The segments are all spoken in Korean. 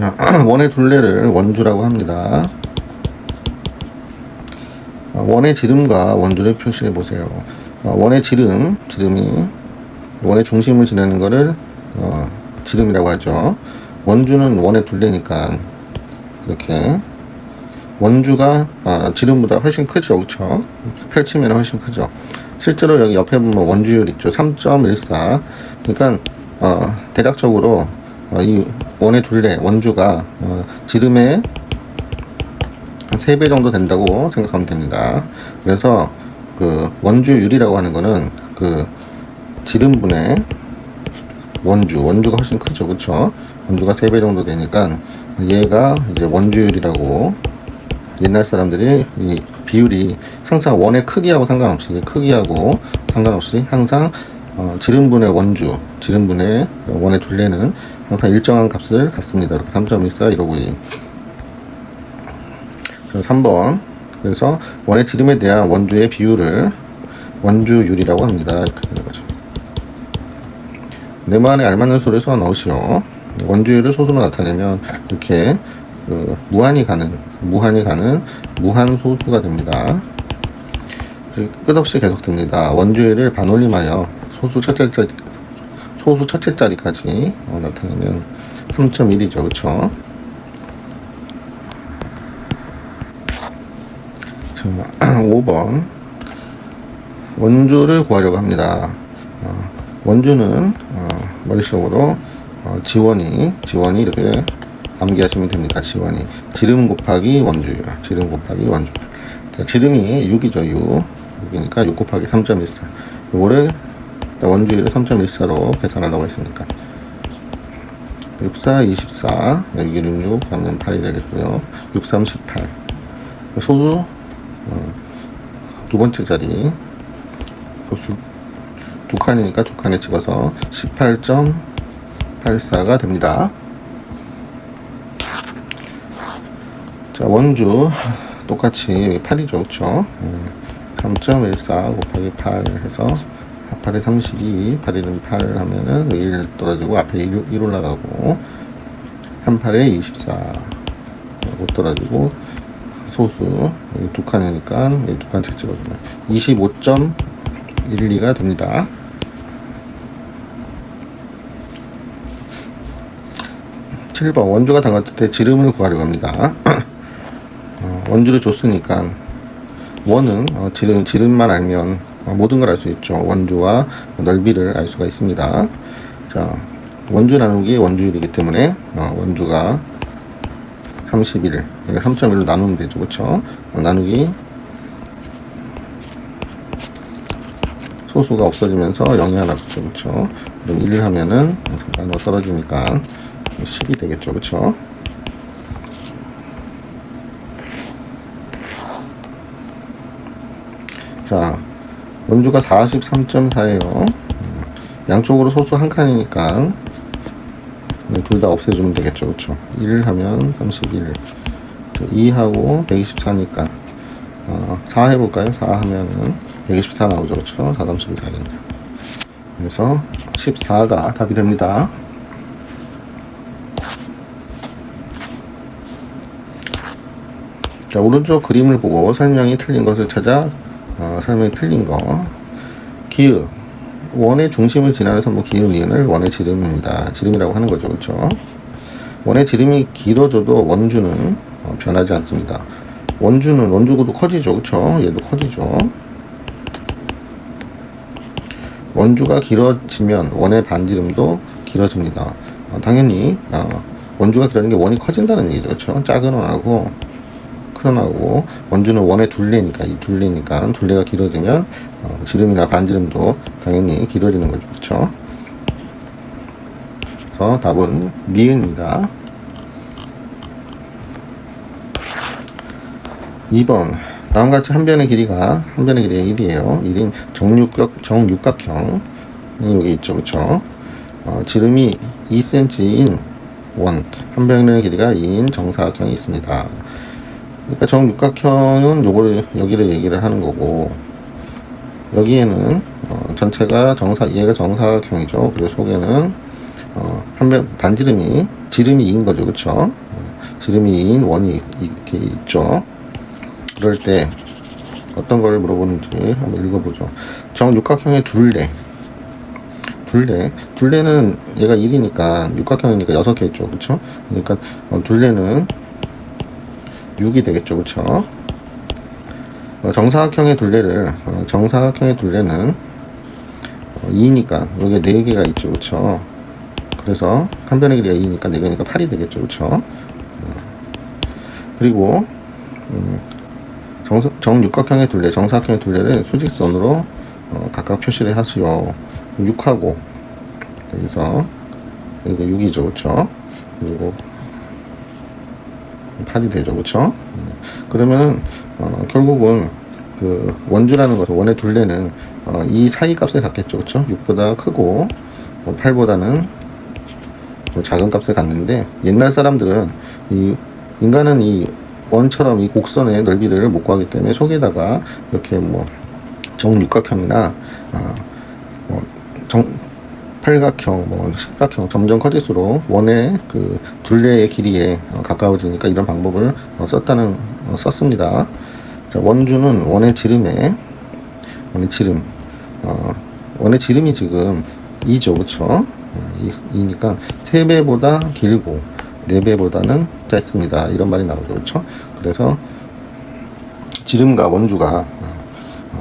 자, 원의 둘레를 원주라고 합니다. 원의 지름과 원주를 표시해 보세요. 원의 지름이 원의 중심을 지나는 것을 지름이라고 하죠. 원주는 원의 둘레니까 이렇게 원주가 지름보다 훨씬 크죠, 그렇죠? 펼치면 훨씬 크죠. 실제로 여기 옆에 보면 원주율 있죠, 3.14. 그러니까 대략적으로 이 원의 둘레 원주가 지름의 한 3배 정도 된다고 생각하면 됩니다. 그래서 그 원주율이라고 하는 거는 그 지름분의 원주가 훨씬 크죠, 그렇죠? 원주가 3배 정도 되니까 얘가 이제 원주율이라고. 옛날 사람들이 이 비율이 항상 원의 크기하고 상관없이 항상 지름분의 지름분의 원의 둘레는 항상 일정한 값을 갖습니다. 이렇게 3.14 이러고 3번. 그래서 원의 지름에 대한 원주의 비율을 원주율이라고 합니다. 이렇게 되는 거죠. 네모안에 알맞는 수를 써 넣으시오. 원주율을 소수로 나타내면 이렇게 무한히 가는 무한소수가 됩니다. 끝없이 계속됩니다. 원주율을 반올림하여 소수 첫째 자리까지 나타내면 3.1이죠. 그렇죠? 자, 5번. 원주를 구하려고 합니다. 원주는 머릿속으로 지원이 이렇게 암기하시면 됩니다. 지름 곱하기 원주율. 자, 지름이 6이죠. 6이니까 6 곱하기 3.14. 이거를 원주율을 3.14로 계산하려고 했으니까 6, 4, 24 여기 66 그러면 8이 되겠고요. 6, 3, 18 소수 두 번째 자리 소수 두 칸이니까 두 칸에 찍어서 18.84가 됩니다. 자, 원주 똑같이 8이죠, 그렇죠? 3.14 곱하기 8 해서 8에 32, 8에는 8 하면은 1 떨어지고 앞에 1 올라가고 38에 24 못 떨어지고 소수 두 칸이니까 두 칸씩 찍어주면 25.12가 됩니다. (7번) 원주가 다같을 때 지름을 구하려고 합니다. 원주를 줬으니까 원은 지름만 알면 모든 걸 알 수 있죠. 원주와 넓이를 알 수가 있습니다. 자, 원주 나누기 원주율이기 때문에 원주가 31, 3.1로 나누면 되죠, 그렇죠? 나누기 소수가 없어지면서 0이 하나 붙죠, 그렇죠? 그럼 1을 하면은 나누어 떨어지니까 10이 되겠죠, 그렇죠? 자, 원주가 43.4예요. 양쪽으로 소수 한 칸이니까 둘 다 없애주면 되겠죠, 그렇죠? 1 하면 31, 2하고 124니까 4 해볼까요? 4 하면은 124 나오죠, 그렇죠? 4, 32, 4입니다. 그래서 14가 답이 됩니다. 자, 오른쪽 그림을 보고 설명이 틀린 것을 찾아 설명이 틀린 거. 기읍. 원의 중심을 지나는 선분 기읍 니은을 원의 지름입니다. 지름이라고 하는 거죠, 그렇죠? 원의 지름이 길어져도 원주는 변하지 않습니다. 원주도 커지죠, 그렇죠? 얘도 커지죠. 원주가 길어지면 원의 반지름도 길어집니다. 당연히 원주가 길어지는 게 원이 커진다는 얘기죠, 그렇죠? 작은 원하고 큰 원하고 원주는 원의 둘레니까 둘레가 길어지면 지름이나 반지름도 당연히 길어지는 거죠, 그렇죠? 그래서 답은 니은입니다. 2번. 다음과 같이 한 변의 길이가 1이에요. 1인 정육각형이 여기 있죠, 그렇죠? 지름이 2cm인 원, 한 변의 길이가 2인 정사각형이 있습니다. 그러니까 정육각형은 여기를 얘기를 하는 거고, 여기에는 전체가 얘가 정사각형이죠. 그리고 속에는 반지름이, 지름이 2인 거죠. 그쵸? 지름이 2인 원이 이렇게 있죠. 그럴 때 어떤 걸 물어보는지 한번 읽어보죠. 정육각형의 둘레는 얘가 1이니까 육각형이니까 6개 있죠. 그쵸? 그러니까 둘레는 6이 되겠죠. 그쵸? 정사각형의 둘레는 2니까 여기에 4개가 있죠. 그쵸? 그래서 한 변의 길이가 2니까 4개니까 8이 되겠죠. 그쵸? 그리고 정사각형의 둘레를 수직선으로 각각 표시를 하시오. 6하고 여기서 여기가 6이죠. 그쵸? 그리고 8이 되죠. 그쵸? 그러면 결국은 그 원주라는 것은, 원의 둘레는 이 사이 값을 갖겠죠. 그쵸? 6보다 크고 8보다는 작은 값을 갖는데, 옛날 사람들은 인간은 이 원처럼 이 곡선의 넓이를 못 구하기 때문에 속에다가 이렇게 뭐 정육각형이나 팔각형, 십각형 점점 커질수록 원의 그 둘레의 길이에 가까워지니까 이런 방법을 썼습니다. 자, 원주는 원의 지름이 지금 2죠. 그쵸? 2니까 3배보다 길고 4배보다는 짧습니다. 이런 말이 나오죠. 그쵸? 그래서 지름과 원주가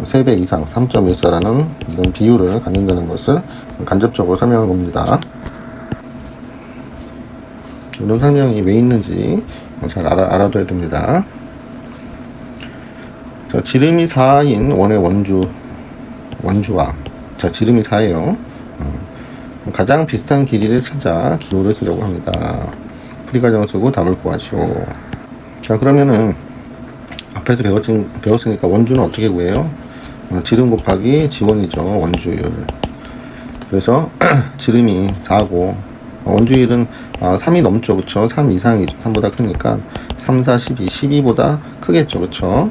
3배 이상 3.14라는 이런 비율을 갖는다는 것을 간접적으로 설명한 겁니다. 이런 설명이 왜 있는지 잘 알아둬야 됩니다. 자, 지름이 4인 원의 원주와, 자, 지름이 4예요. 가장 비슷한 길이를 찾아 기호를 쓰려고 합니다. 풀이 과정을 쓰고 답을 구하시오. 자, 그러면은 앞에서 배웠으니까 원주는 어떻게 구해요? 지름 곱하기 지원이죠. 원주율. 그래서 지름이 4고 원주율은 3이 넘죠. 그쵸? 3 이상이죠. 3보다 크니까 3, 4, 12, 12보다 크겠죠. 그쵸?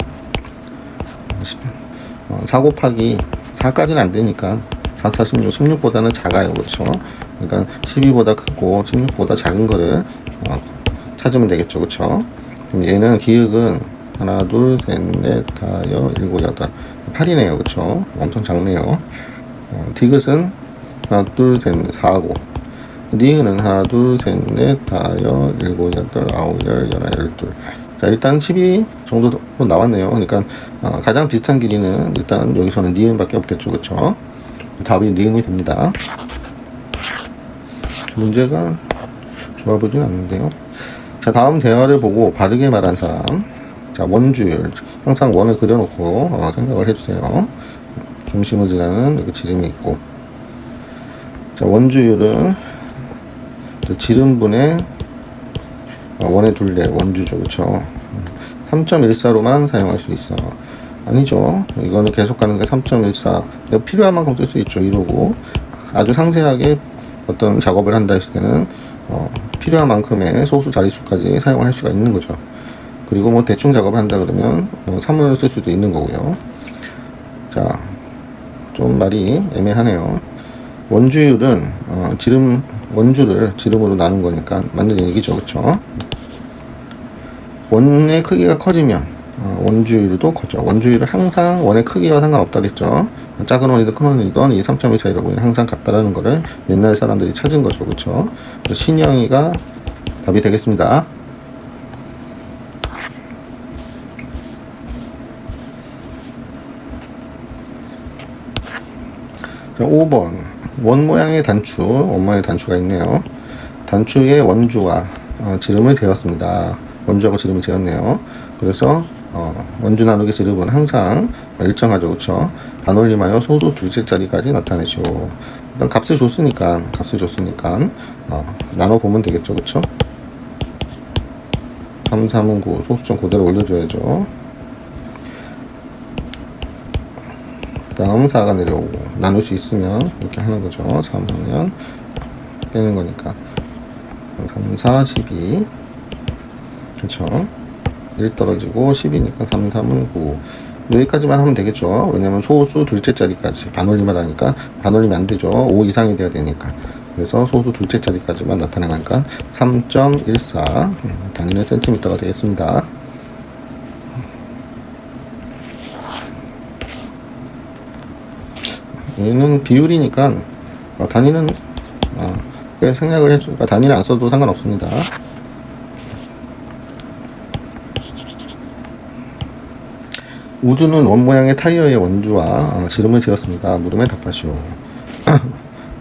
4 곱하기 4까지는 안 되니까 4, 4, 16, 16보다는 작아요. 그쵸? 그러니까 12보다 크고 16보다 작은 거를 찾으면 되겠죠. 그쵸? 그럼 얘는 기역은 하나, 둘, 셋, 넷, 다, 여, 일곱, 여덟, 8이네요. 그쵸? 엄청 작네요. 디귿은 하나, 둘, 셋, 넷, 4고, 니은은 하나, 둘, 셋, 넷, 다, 여, 일곱, 여덟, 아홉, 열, 열하나, 열둘. 자, 일단 12 정도 나왔네요. 그러니까 가장 비슷한 길이는 일단 여기서는 니은밖에 없겠죠. 그쵸? 답이 니은이 됩니다. 문제가 좋아 보진 않는데요. 자, 다음 대화를 보고 바르게 말한 사람. 자, 원주율. 항상 원을 그려놓고 생각을 해주세요. 중심을 지나는 이렇게 지름이 있고. 자, 원주율은 지름분의 원의 둘레, 원주죠. 그쵸? 3.14로만 사용할 수 있어. 아니죠. 이거는 계속 가는 게 3.14. 내가 필요한 만큼 쓸 수 있죠. 이러고. 아주 상세하게 어떤 작업을 한다 했을 때는 필요한 만큼의 소수 자릿수까지 사용할 수가 있는 거죠. 그리고 뭐 대충 작업을 한다 그러면 3을 쓸 수도 있는 거고요. 자, 좀 말이 애매하네요. 원주율은 원주를 지름으로 나눈 거니까 맞는 얘기죠. 그쵸? 원의 크기가 커지면 원주율도 커져. 원주율은 항상 원의 크기와 상관없다 그랬죠. 작은 원이든 큰 원이든 이 3.14이라고 항상 같다라는 거를 옛날 사람들이 찾은 거죠. 그쵸? 신영이가 답이 되겠습니다. 자, 5번. 원 모양의 단추가 있네요. 단추의 원주와 지름을 재었습니다. 원주하고 지름을 재었네요. 그래서 원주 나누기 지름은 항상 일정하죠. 그쵸? 반올림하여 소수 둘째 자리까지 나타내시오. 일단 값을 줬으니까 나눠보면 되겠죠. 그쵸? 3, 3은 9. 소수점 그대로 올려줘야죠. 다음 4가 내려오고 나눌 수 있으면 이렇게 하는 거죠. 3 하면 빼는 거니까 3, 4, 12. 그렇죠. 1 떨어지고 10이니까 3, 3은 9. 여기까지만 하면 되겠죠. 왜냐면 소수 둘째 자리까지 반올림을 하니까 반올림이 안 되죠. 5 이상이 돼야 되니까. 그래서 소수 둘째 자리까지만 나타나니까 3.14 단위는 센티미터가 되겠습니다. 얘는 비율이니까 단위는 꽤 생략을 해주니까 단위는 안 써도 상관없습니다. 우주는 원 모양의 타이어의 원주와 지름을 지었습니다. 물음에 답하시오.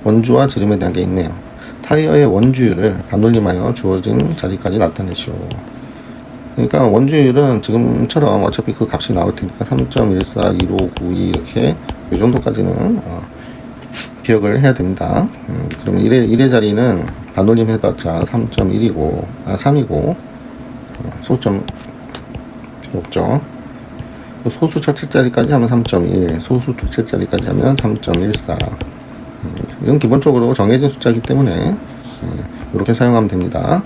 원주와 지름에 대한 게 있네요. 타이어의 원주율을 반올림하여 주어진 자리까지 나타내시오. 그러니까 원주율은 지금처럼 어차피 그 값이 나올 테니까 3.14, 1592 이렇게 이 정도까지는 기억을 해야 됩니다. 그러면 1의 자리는 반올림 해봤자 3.1이고 3이고 소점 필요 없죠. 소수 첫째 자리까지 하면 3.1, 소수 둘째 자리까지 하면 3.14. 이건 기본적으로 정해진 숫자이기 때문에 이렇게 사용하면 됩니다.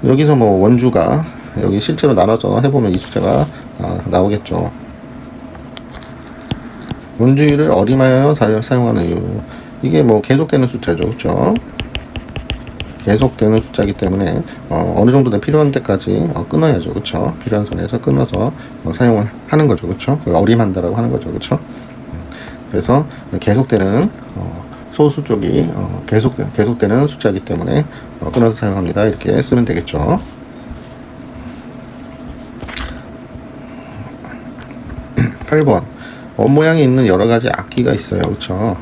여기서 뭐 원주가 여기 실제로 나눠서 해보면 이 숫자가 나오겠죠. 원주율을 어림하여 사용하는 이유, 이게 뭐 계속되는 숫자죠, 그렇죠? 계속되는 숫자이기 때문에 어느 정도 필요한 때까지 끊어야죠, 그렇죠? 필요한 선에서 끊어서 사용을 하는 거죠, 그렇죠? 그걸 어림한다라고 하는 거죠, 그렇죠? 그래서 계속되는 소수 쪽이 계속되는 숫자이기 때문에 끊어서 사용합니다. 이렇게 쓰면 되겠죠. 8번 원 모양에 있는 여러 가지 악기가 있어요, 그렇죠?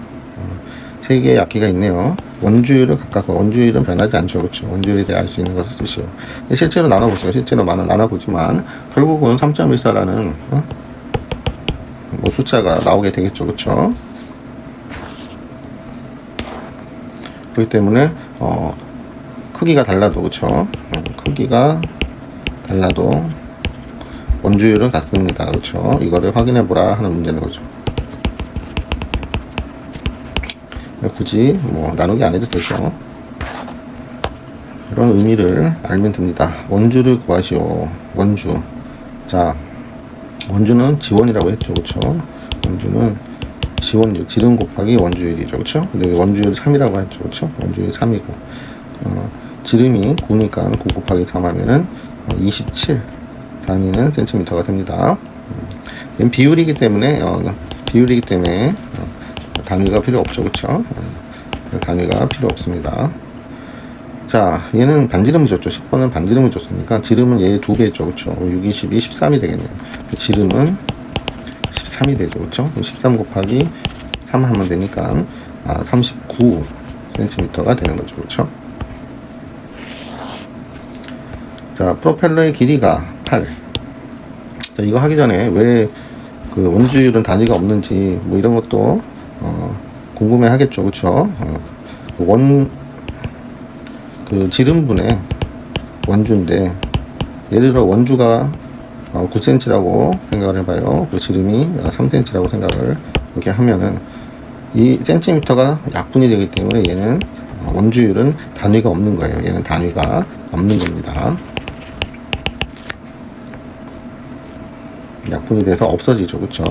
3개의 악기가 있네요. 원주율을 각각, 원주율은 변하지 않죠, 그렇죠? 원주율에 대해 알 수 있는 것을 쓰시오. 실제로 나눠보세요. 실제로 나눠보지만 결국은 3.14라는 뭐 숫자가 나오게 되겠죠, 그렇죠? 그렇기 때문에 크기가 달라도, 그렇죠? 크기가 달라도 원주율은 같습니다, 그렇죠? 이거를 확인해보라 하는 문제는 거죠. 굳이 뭐 나누기 안 해도 되죠. 그런 의미를 알면 됩니다. 원주를 구하시오. 원주. 자, 원주는 지원이라고 했죠, 그렇죠? 원주는 지원율, 지름 곱하기 원주율이죠, 그렇죠? 근데 원주율 3이라고 했죠, 그렇죠? 원주율 3이고 지름이 9니까 9 곱하기 3 하면은 27 단위는 센티미터가 됩니다. 얘는 비율이기 때문에 단위가 필요 없죠, 그렇죠? 단위가 필요 없습니다. 자, 얘는 반지름을 줬죠. 10번은 반지름을 줬으니까 지름은 얘 2배죠, 그렇죠? 6, 22, 13이 되겠네요. 지름은 13이 되죠, 그렇죠? 13 곱하기 3 하면 되니까 39cm가 되는 거죠, 그렇죠? 자, 프로펠러의 길이가 8. 자, 이거 하기 전에 왜 그 원주율은 단위가 없는지 뭐 이런 것도 궁금해 하겠죠, 그렇죠? 그 지름분의 원주인데, 예를 들어 원주가 9cm라고 생각을 해봐요. 그 지름이 3cm라고 생각을 이렇게 하면은 이 센티미터가 약분이 되기 때문에 얘는 원주율은 단위가 없는 거예요. 얘는 단위가 없는 겁니다. 약분이 돼서 없어지죠, 그렇죠?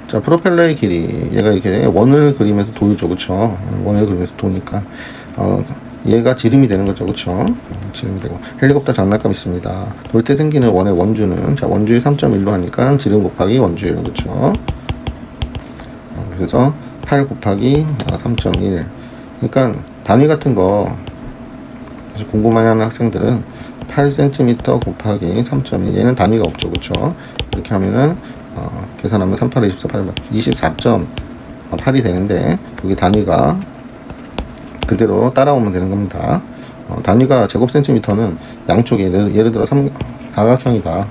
자, 프로펠러의 길이, 얘가 이렇게 원을 그리면서 돌죠, 그렇죠? 원을 그리면서 도니까 얘가 지름이 되는 거죠, 그렇죠? 지름이 되고, 헬리콥터 장난감 있습니다. 돌 때 생기는 원의 원주는, 자, 원주율 3.1로 하니까 지름 곱하기 원주율, 그렇죠? 그래서 8 곱하기 3.1. 그러니까 단위 같은 거 궁금해하는 학생들은 8cm 곱하기 3.1, 얘는 단위가 없죠, 그렇죠? 이렇게 하면은 계산하면 38, 24.8이 되는데, 여기 단위가 그대로 따라오면 되는 겁니다. 단위가 제곱센티미터는 양쪽에, 예를 들어 사각형이다.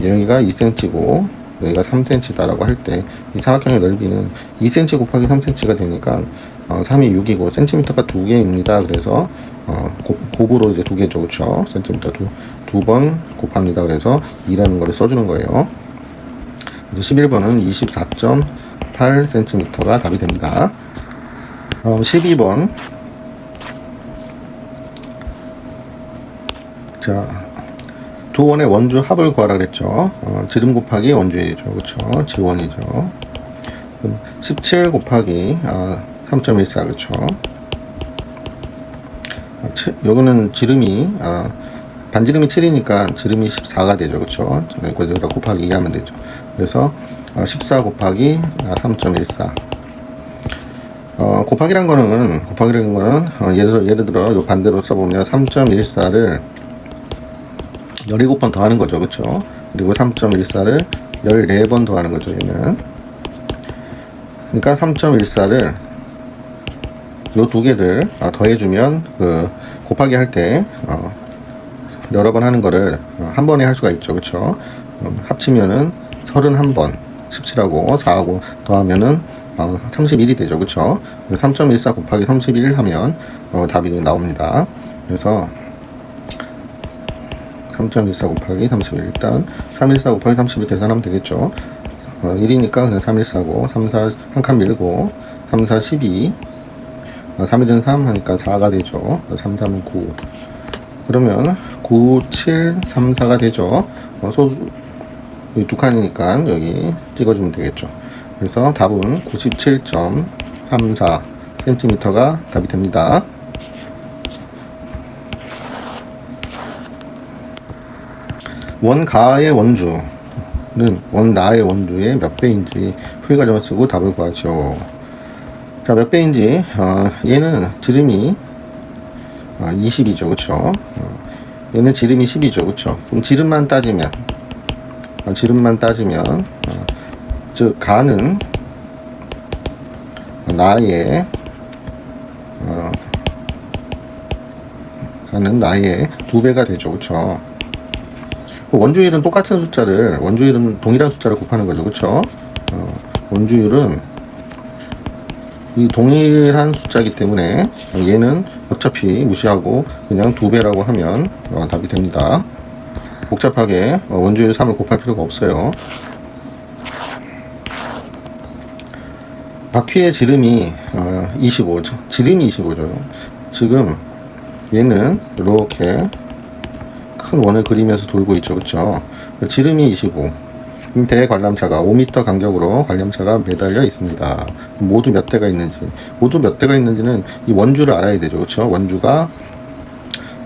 여기가 2cm고 여기가 3cm다라고 할 때 이 사각형의 넓이는 2cm 곱하기 3cm가 되니까 3이 6이고 센티미터가 2개입니다. 그래서 곱으로 이제 2개죠, 그렇죠? 센티미터 두 번 곱합니다. 그래서 2라는 거를 써주는 거예요. 그래서 11번은 24.8cm가 답이 됩니다. 12번. 자, 두 원의 원주 합을 구하라 그랬죠. 지름 곱하기 원주이죠, 그렇죠? 지원이죠. 17 곱하기 3.14 그쵸. 여기는 지름이 반지름이 7이니까 지름이 14가 되죠. 그쵸. 여기다 곱하기 2 하면 되죠. 그래서 14 곱하기 3.14 곱하기란 거는 예를 들어 요 반대로 써보면 3.14를 17번 더하는 거죠. 그쵸. 그리고 3.14를 14번 더하는 거죠. 얘는 그러니까 3.14를 요 두 개를 더해주면 그 곱하기 할 때 여러 번 하는 거를 한 번에 할 수가 있죠. 그쵸. 합치면은 31번 17하고 4하고 더하면은 31이 되죠. 그쵸. 3.14 곱하기 31 하면 답이 나옵니다. 그래서 3.14 곱하기 31 일단 314 곱하기 31 계산하면 되겠죠. 1이니까 그냥 314고 3, 4 한 칸 밀고 3, 4, 12 3일은 3 하니까 4가 되죠. 3, 3은 9 그러면 9, 7, 3, 4가 되죠. 소수 두 칸이니까 여기 찍어주면 되겠죠. 그래서 답은 97.34 cm가 답이 됩니다. 원가의 원주는 원나의 원주의 몇 배인지 풀이 과정을 쓰고 답을 구하죠. 자, 몇 배인지 얘는 지름이 20이죠. 그쵸. 얘는 지름이 10이죠. 그쵸. 그럼 지름만 따지면 즉 가는 나의 두 배가 되죠. 그쵸. 원주율은 똑같은 숫자를 원주율은 동일한 숫자를 곱하는 거죠. 그쵸. 원주율은 이 동일한 숫자이기 때문에 얘는 어차피 무시하고 그냥 두 배라고 하면 답이 됩니다. 복잡하게 원주율 3을 곱할 필요가 없어요. 바퀴의 지름이 25죠. 지름이 25죠. 지금 얘는 이렇게 큰 원을 그리면서 돌고 있죠. 그렇죠? 지름이 25. 대관람차가 5m 간격으로 관람차가 매달려 있습니다. 모두 몇 대가 있는지는 이 원주를 알아야 되죠. 그렇죠? 원주가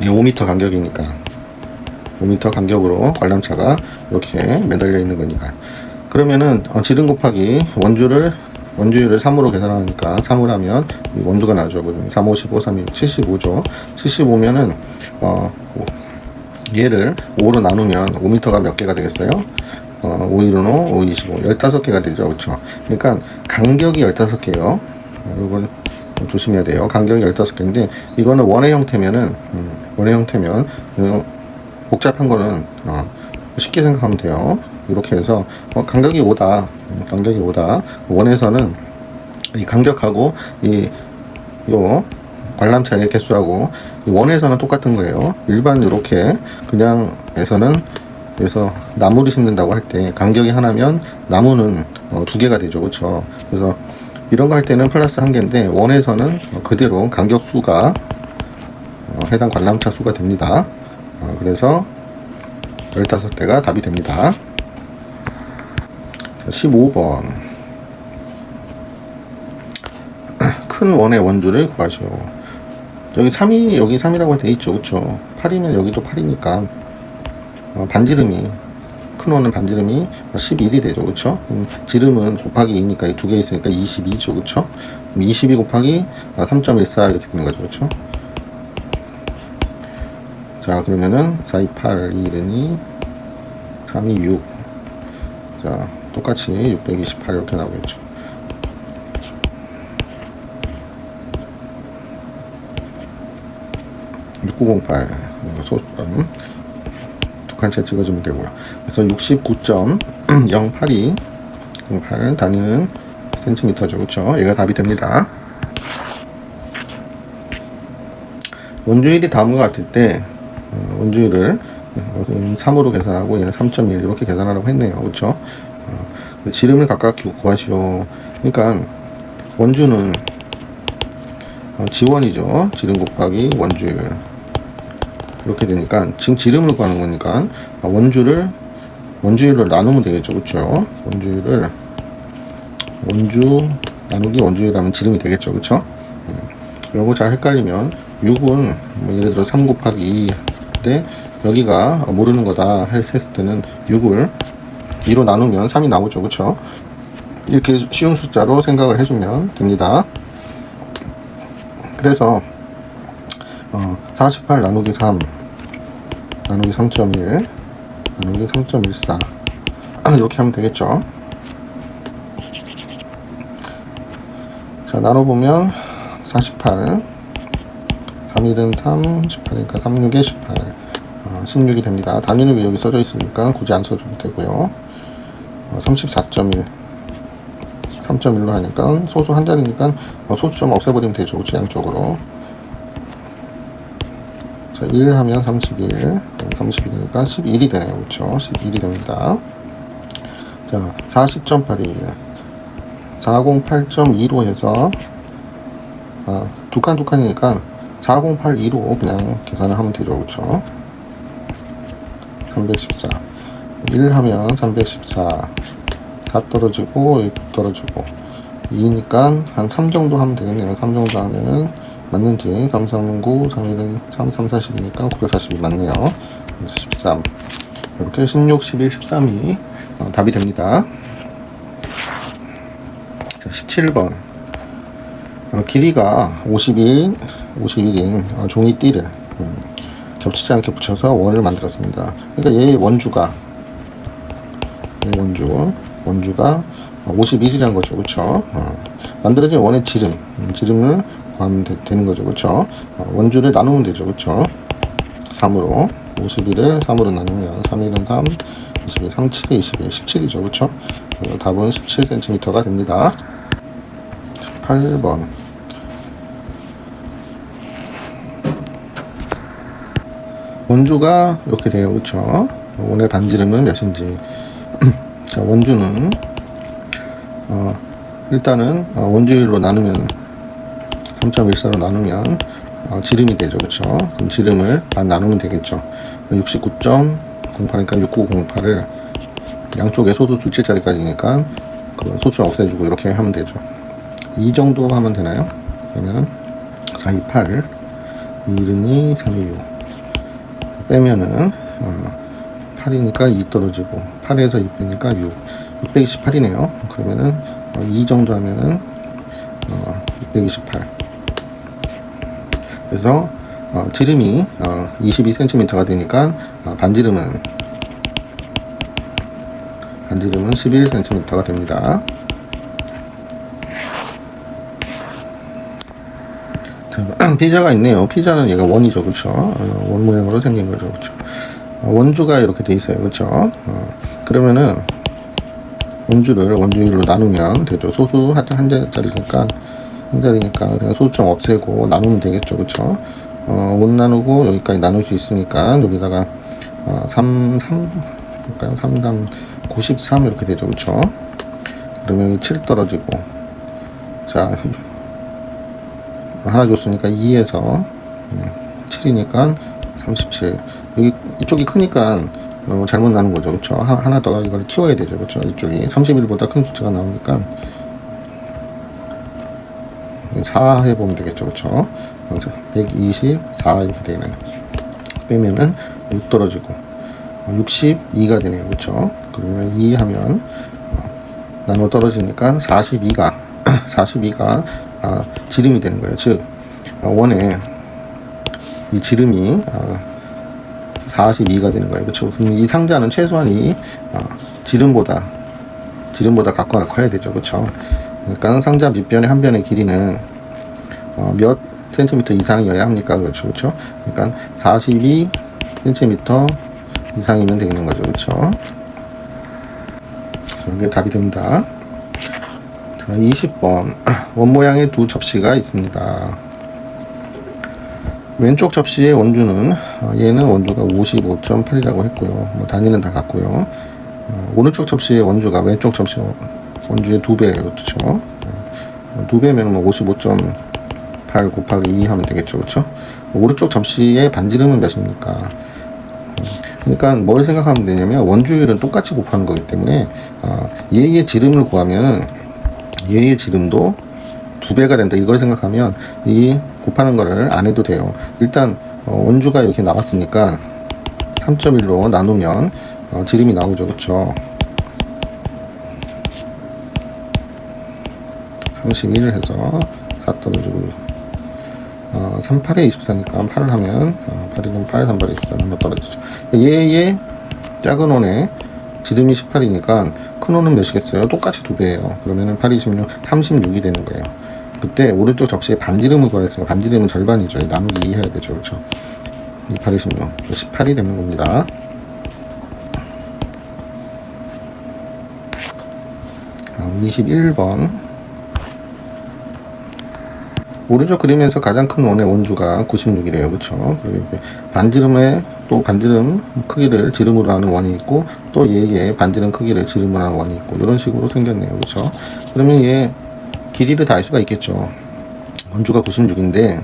5m 간격이니까 5m 간격으로 관람차가 이렇게 매달려 있는 거니까. 그러면은 지름 곱하기 원주율을 3으로 계산하니까 3을 하면 이 원주가 나죠. 3, 5, 15, 3, 75죠. 75면은 얘를 5로 나누면 5m가 몇 개가 되겠어요? 5, 1, 5, 5, 25 15개가 되죠. 그렇죠? 그러니까 간격이 15개요. 이건 조심해야 돼요. 간격이 15개인데 이거는 원의 형태면 복잡한 거는 쉽게 생각하면 돼요. 이렇게 해서 간격이 5다. 원에서는 이 간격하고 요 관람차의 개수하고 이 원에서는 똑같은 거예요. 일반 이렇게 그래서 나무를 심는다고 할 때 간격이 하나면 나무는 두 개가 되죠. 그렇죠? 그래서 이런 거 할 때는 플러스 한 개인데 원에서는 그대로 간격 수가 해당 관람차 수가 됩니다. 그래서 15대가 답이 됩니다. 15번 큰 원의 원주를 구하시오. 여기 3이라고 돼 있죠. 그쵸? 8이면 여기도 8이니까 반지름이 큰 원은 반지름이 11이 되죠. 그쵸? 지름은 곱하기 2니까 두 개 있으니까 22죠. 그쵸? 22 곱하기 3.14 이렇게 되는 거죠. 그쵸? 자, 그러면은 4, 2, 8, 2, 1이 3, 2, 6. 자, 똑같이 628 이렇게 나오겠죠. (6908) 소수점 두 칸째 찍어주면 되고요. 그래서 69.082 08 단위는 센티미터죠. 그렇죠? 얘가 답이 됩니다. 원주율이 다음과 같을 때 원주율을 3으로 계산하고 얘는 3.1 이렇게 계산하라고 했네요. 그렇죠? 지름을 각각 구하시오. 그러니까 원주는 지원이죠. 지름 곱하기 원주율 이렇게 되니까 지금 지름을 구하는 거니까 원주율을 나누면 되겠죠. 그렇죠? 원주율을 원주 나누기 원주율하면 지름이 되겠죠. 그쵸? 요거 잘 헷갈리면 6은 뭐 예를 들어 3 곱하기 2인데 여기가 모르는 거다 했을 때는 6을 2로 나누면 3이 나오죠. 그쵸? 이렇게 쉬운 숫자로 생각을 해주면 됩니다. 그래서 48 나누기 3 나누기 3.1 나누기 3.14 이렇게 하면 되겠죠. 자, 나눠보면 48 3일은 3 18이니까 36에 18 16이 됩니다. 단위는 여기 써져 있으니까 굳이 안 써줘도 되고요. 34.1 3.1로 하니까 소수 한 자리니까 소수 좀 없애버리면 되죠. 그치? 양쪽으로. 자, 1 하면 31 31이니까 11이 되네요. 그쵸? 11이 됩니다. 자, 40.81 408.2로 해서 두 칸이니까 4082로 그냥 계산을 하면 되죠. 그쵸? 314 1 하면 314 4 떨어지고 6 떨어지고 2니까 한 3 정도 하면 되겠네요. 3 정도 하면은 맞는지 3, 3, 9, 3, 1은 3, 3, 40이니까 942 맞네요. 13 이렇게 16, 11, 13이 답이 됩니다. 자, 17번 길이가 51인 종이띠를 겹치지 않게 붙여서 원을 만들었습니다. 그러니까 얘의 원주가 51이라는 거죠. 그쵸? 만들어진 원의 지름을 구하면 되는 거죠. 그쵸? 원주를 나누면 되죠. 그쵸? 3으로 51을 3으로 나누면 3일은 3 22 37에 21 17이죠. 그쵸? 답은 17cm가 됩니다. 8번 원주가 이렇게 돼요. 그쵸? 원의 반지름은 몇인지 자, 원주는 일단은 원주율로 나누면 3.14로 나누면 지름이 되죠. 그쵸? 그럼 지름을 반 나누면 되겠죠. 69.08이니까 6908을 양쪽에 소수 두 칠자리까지니까 그 소수 없애주고 이렇게 하면 되죠. 이 정도 하면 되나요? 그러면 428 2는 2 3이 6 빼면은 8이니까 2 떨어지고 8에서 2 빼니까 6 628이네요. 그러면은 2 정도 하면은 628 그래서 지름이 22cm가 되니까 반지름은 11cm가 됩니다. 자, 피자가 있네요. 피자는 얘가 원이죠. 그쵸? 원 모양으로 생긴 거죠. 그쵸? 원주가 이렇게 돼 있어요. 그쵸? 그러면은 원주를 원주율로 나누면 되죠. 소수 한 자리니까 그냥 소수 좀 없애고 나누면 되겠죠. 그쵸? 못 나누고 여기까지 나눌 수 있으니까 여기다가 3 볼까요? 3 93 이렇게 되죠. 그쵸? 그러면 7 떨어지고 자 하나 줬으니까 2에서 7이니까 37 여기 이쪽이 크니까 잘못 나눈 거죠. 그쵸? 하나 더 이걸 키워야 되죠. 그쵸? 이쪽이 31보다 큰 숫자가 나오니까 4 해보면 되겠죠. 그쵸? 124 이렇게 되네요. 빼면은 6 떨어지고 62가 되네요. 그쵸? 그러면 2 하면 나눠 떨어지니까 42가 지름이 되는 거예요. 즉 원의 이 지름이 42가 되는 거예요. 그렇죠? 그럼 이 상자는 최소한 이 지름보다 각과가 커야 되죠. 그렇죠? 그러니까 상자 밑변의 한 변의 길이는 몇 센티미터 이상이어야 합니까? 그렇죠? 그렇죠? 그러니까 42cm 이상이면 되는 거죠. 그렇죠? 이게 답이 됩니다. 자, 20번 원 모양의 두 접시가 있습니다. 왼쪽 접시의 원주는 얘는 원주가 55.8이라고 했고요. 뭐 단위는 다 같고요. 오른쪽 접시의 원주가 왼쪽 접시 원주의 2배예요. 그렇죠? 2배면 뭐 55.8 곱하기 2 하면 되겠죠. 그렇죠? 오른쪽 접시의 반지름은 몇입니까? 그러니까 뭘 생각하면 되냐면 원주율은 똑같이 곱하는 거기 때문에 얘의 지름을 구하면 얘의 지름도 2배가 된다. 이걸 생각하면 이 곱하는 거를 안 해도 돼요. 일단 원주가 이렇게 나왔으니까 3.1로 나누면 지름이 나오죠. 그쵸? 31을 해서 4 떨어지고 3, 8에 24니까 8을 하면 8이면 8, 3, 8에 24 한번 떨어지죠. 얘의 작은 원의 지름이 18이니까 큰 원은 몇이겠어요? 똑같이 2배예요. 그러면은 8, 26, 36이 되는 거예요. 그때 오른쪽 접시에 반지름을 구하였으니까 반지름은 절반이죠. 나누기 2 해야 되죠. 그렇죠? 2, 8, 26, 18이 되는 겁니다. 다음 21번. 오른쪽 그림에서 가장 큰 원의 원주가 96이래요. 그렇죠? 그리고 이렇게 반지름에 또 반지름 크기를 지름으로 하는 원이 있고 또 얘의 반지름 크기를 지름으로 하는 원이 있고 이런 식으로 생겼네요. 그렇죠? 그러면 얘 길이를 다 알 수가 있겠죠. 원주가 96인데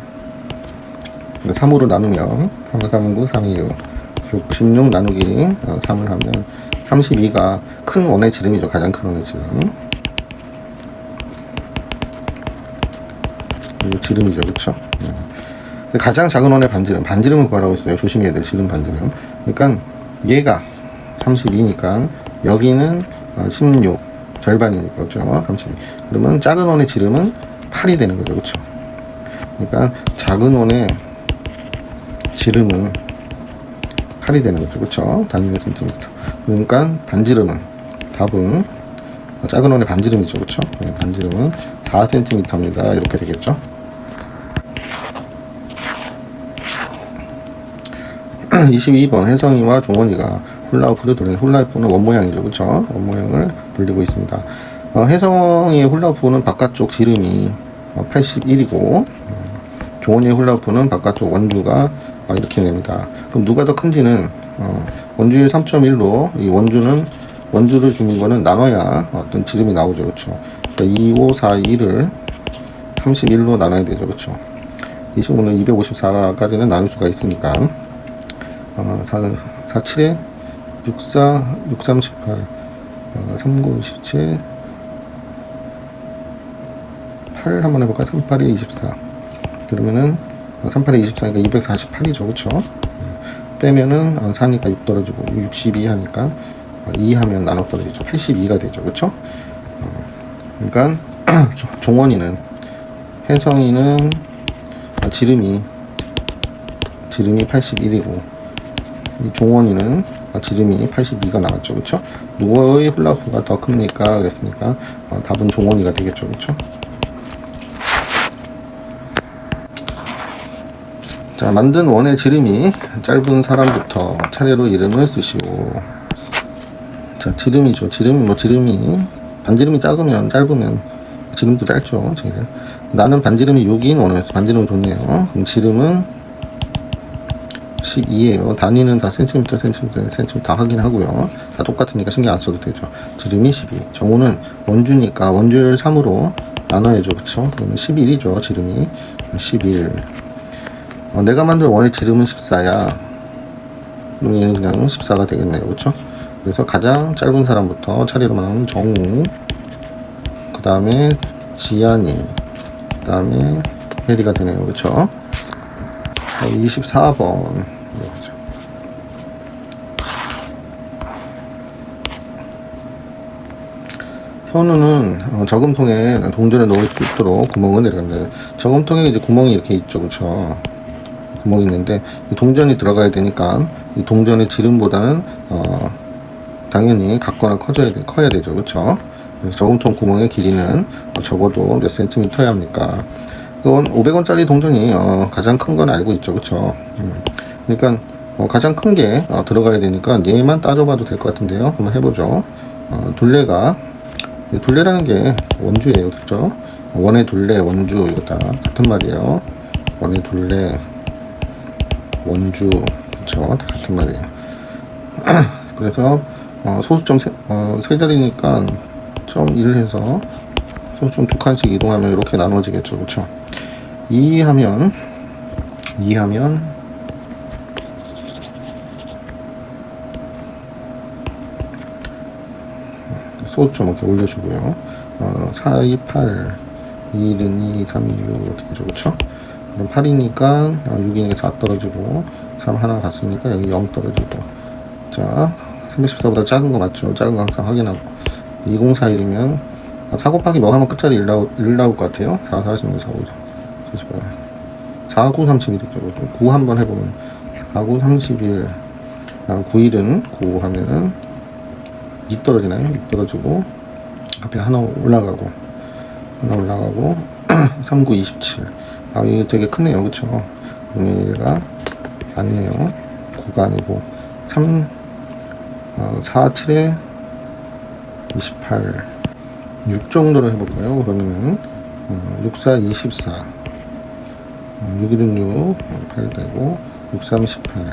3으로 나누면 3, 3, 9, 3, 2, 6 66 나누기 3을 하면 32가 큰 원의 지름이죠. 가장 큰 원의 지름. 이거 지름이죠. 그쵸? 가장 작은 원의 반지름을 구하라고 했어요. 조심해야 될 지름 반지름. 그러니까 얘가 32니까 여기는 16 절반이니까 그렇죠? 32. 그러면 작은 원의 지름은 8이 되는 거죠. 그렇죠? 그러니까 작은 원의 지름은 8이 되는 거죠. 그렇죠? 단위 센티미터. 그러니까 반지름은 답은 작은 원의 반지름이죠. 그렇죠? 반지름은 4cm입니다. 이렇게 되겠죠? 22번 혜성이와 종원이가 훌라후프를 돌리는 훌라후프는 원 모양이죠. 그렇죠? 원 모양을 돌리고 있습니다. 혜성이의 훌라후프는 바깥쪽 지름이 81이고 종원이의 훌라후프는 바깥쪽 원주가 이렇게 됩니다. 그럼 누가 더 큰지는 원주율 3.1로 이 원주를 주는 거는 나눠야 어떤 지름이 나오죠. 그렇죠? 그러니까 2, 5, 4, 2를 31로 나눠야 되죠. 그렇죠? 25는 254까지는 나눌 수가 있으니까 4, 7에 6, 4, 6, 3, 18 3, 9, 17 8 한번 해볼까요? 3, 8에 24 그러면은 3, 8에 24니까 248이죠. 그쵸? 빼면은 4니까 6 떨어지고 62 하니까 2 하면 나눠 떨어지죠. 82가 되죠. 그쵸? 그러니까 종원이는 혜성이는 지름이 81이고 이 종원이는 지름이 82가 나왔죠. 그쵸? 누구의 훌라후프가 더 큽니까? 그랬으니까 답은 종원이가 되겠죠. 그쵸? 자, 만든 원의 지름이 짧은 사람부터 차례로 이름을 쓰시오. 자, 지름이죠. 지름이 반지름이 짧으면 지름도 짧죠. 지금 나는 반지름이 6인 원이었어. 반지름이 좋네요. 그럼 지름은 12예요. 단위는 다 센티미터 다 확인하고요. 다 똑같으니까 신경 안 써도 되죠. 지름이 12. 정호는 원주니까 원주를 3으로 나눠야죠. 그쵸? 그러면 11이죠. 지름이 11. 내가 만든 원의 지름은 14야. 그럼 얘는 그냥 14가 되겠네요. 그쵸? 그래서 가장 짧은 사람부터 차례로 말하면 정우, 그 다음에 지안이, 그 다음에 혜리가 되네요. 그쵸? 24번. 현우는 저금통에 동전을 넣을 수 있도록 구멍을 내렸는데, 저금통에 이제 구멍이 이렇게 있죠. 그쵸? 구멍이 있는데, 이 동전이 들어가야 되니까, 이 동전의 지름보다는, 당연히 같거나 커야 되죠. 그쵸? 그래서 저금통 구멍의 길이는 적어도 몇 센티미터야 합니까? 이건 500원짜리 동전이 가장 큰 건 알고 있죠. 그쵸? 그러니까 가장 큰 게 들어가야 되니까 얘만 따져봐도 될 것 같은데요. 한번 해보죠. 둘레라는 게 원주예요. 그쵸? 원의 둘레, 원주 이거 다 같은 말이에요. 원의 둘레, 원주 그쵸? 다 같은 말이에요. 그래서 소수점 세 자리니까 점 1 해서 소수점 2칸씩 이동하면 이렇게 나눠지겠죠. 그쵸? 2 하면 소수점 이렇게 올려주고요. 4, 2, 8, 2, 1은 2, 3, 2, 6 이렇게 되죠. 그쵸? 그럼 8이니까 6이니까 4 떨어지고 3 하나 갔으니까 여기 0 떨어지고. 자, 314보다 작은 거 맞죠? 작은 거 항상 확인하고. 2041이면 4 곱하기 뭐 하면 끝자리 1 나올 것 같아요. 4, 46, 4, 5, 48. 4, 9, 31이죠. 9 한번 해보면 4, 9, 31. 9일은 9 하면은 2 떨어지나요? 2 떨어지고 앞에 하나 올라가고 3, 9, 27. 이게 되게 크네요. 그쵸? 그럼 얘가 아니네요. 9가 아니고 3, 4, 7에 28. 6 정도로 해볼까요? 그러면은 6, 4, 24. 6, 1은 6, 8 되고 6, 3, 18.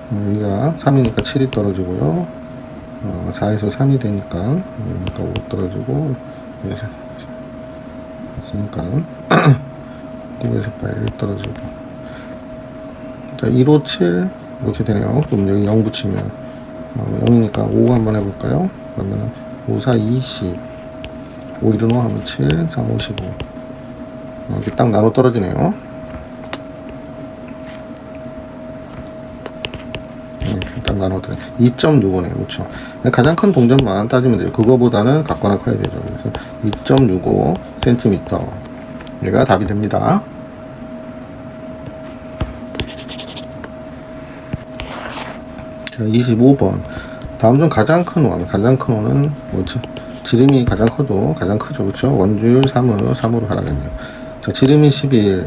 여기가 3이니까 7이 떨어지고요. 4에서 3이 되니까 5 떨어지고 됐으니까 9에서 8 1 떨어지고. 자, 1, 5, 7 이렇게 되네요. 그럼 여기 0 붙이면 0이니까 5 한번 해볼까요? 그러면은 5, 4, 20. 5, 1은 5 하면 7, 3, 5, 15. 이렇게 딱 나눠 떨어지네요. 딱 나눠 떨어져. 2.65네요. 그렇죠? 가장 큰 동전만 따지면 돼요. 그거보다는 같거나 커야 되죠. 그래서 2.65cm. 얘가 답이 됩니다. 자, 25번. 다음 중 가장 큰 원. 가장 큰 원은 뭐지? 지름이 가장 커도 가장 크죠. 그렇죠? 원주율 3으로 하라겠네요. 자, 지름이 11.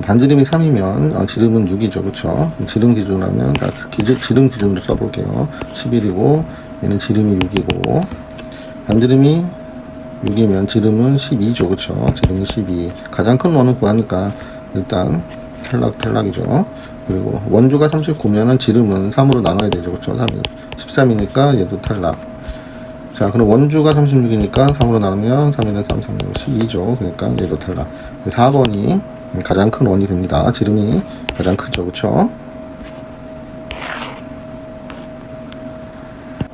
반지름이 3이면 지름은 6이죠. 그렇죠? 지름 기준으로 하면 지름 기준으로 써볼게요. 11이고 얘는 지름이 6이고 반지름이 6이면 지름은 12죠. 그렇죠? 지름이 12. 가장 큰 원은 구하니까 일단 탈락이죠. 그리고 원주가 39면은 지름은 3으로 나눠야 되죠. 그렇죠? 13이니까 얘도 탈락. 자, 그럼 원주가 36이니까 3으로 나누면 3에는 3, 3, 12죠. 그러니까 얘도 탈락. 4번이 가장 큰 원이 됩니다. 지름이 가장 크죠. 그쵸?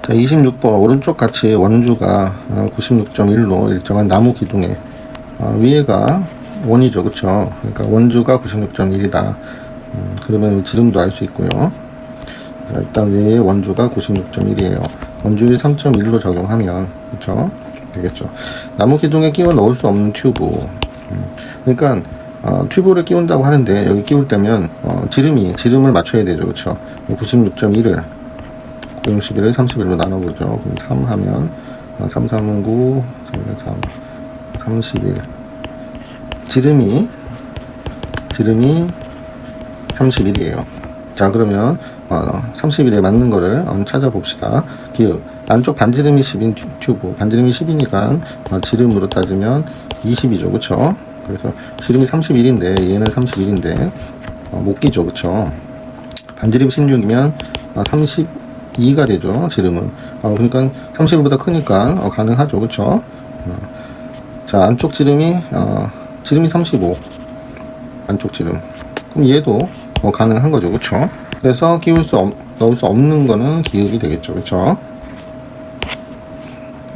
자, 26번. 오른쪽 같이 원주가 96.1로 일정한 나무 기둥에 위에가 원이죠. 그쵸? 그러니까 원주가 96.1이다. 그러면 지름도 알 수 있고요. 자, 일단 위에 원주가 96.1이에요. 원주율 3.1로 적용하면 그쵸? 되겠죠. 나무 기둥에 끼워 넣을 수 없는 튜브. 그러니까 튜브를 끼운다고 하는데 여기 끼울 때면 지름을 맞춰야 되죠. 그쵸? 96.1을 961을 31로 나눠보죠. 그럼 3 하면 3, 3은 9, 3은 3, 31. 지름이 31이에요. 자, 그러면 31에 맞는 거를 찾아봅시다. 기억. 안쪽 반지름이 10인 튜브. 반지름이 10이니까 지름으로 따지면 20이죠. 그쵸? 그래서 지름이 31인데 얘는 31인데 못 끼죠. 그쵸? 반지름 16이면 32가 되죠. 지름은. 그러니까 31보다 크니까 가능하죠. 그쵸? 자, 안쪽 지름이 35. 안쪽 지름. 그럼 얘도 가능한 거죠. 그쵸? 그래서 넣을 수 없는 거는 기억이 되겠죠. 그쵸?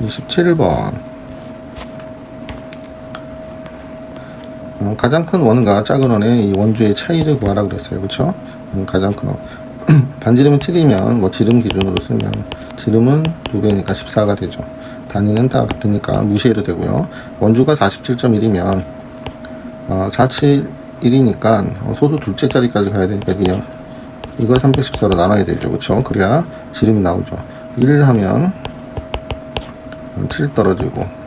27번. 가장 큰 원과 작은 원의 이 원주의 차이를 구하라 그랬어요. 그쵸? 가장 큰 원. 반지름이 7이면 지름 기준으로 쓰면 지름은 2배니까 14가 되죠. 단위는 다 같으니까 무시해도 되고요. 원주가 47.1이면 471이니까 소수 둘째 자리까지 가야 되니까 이걸 314로 나눠야 되죠. 그쵸? 그래야 지름이 나오죠. 1 하면 7 떨어지고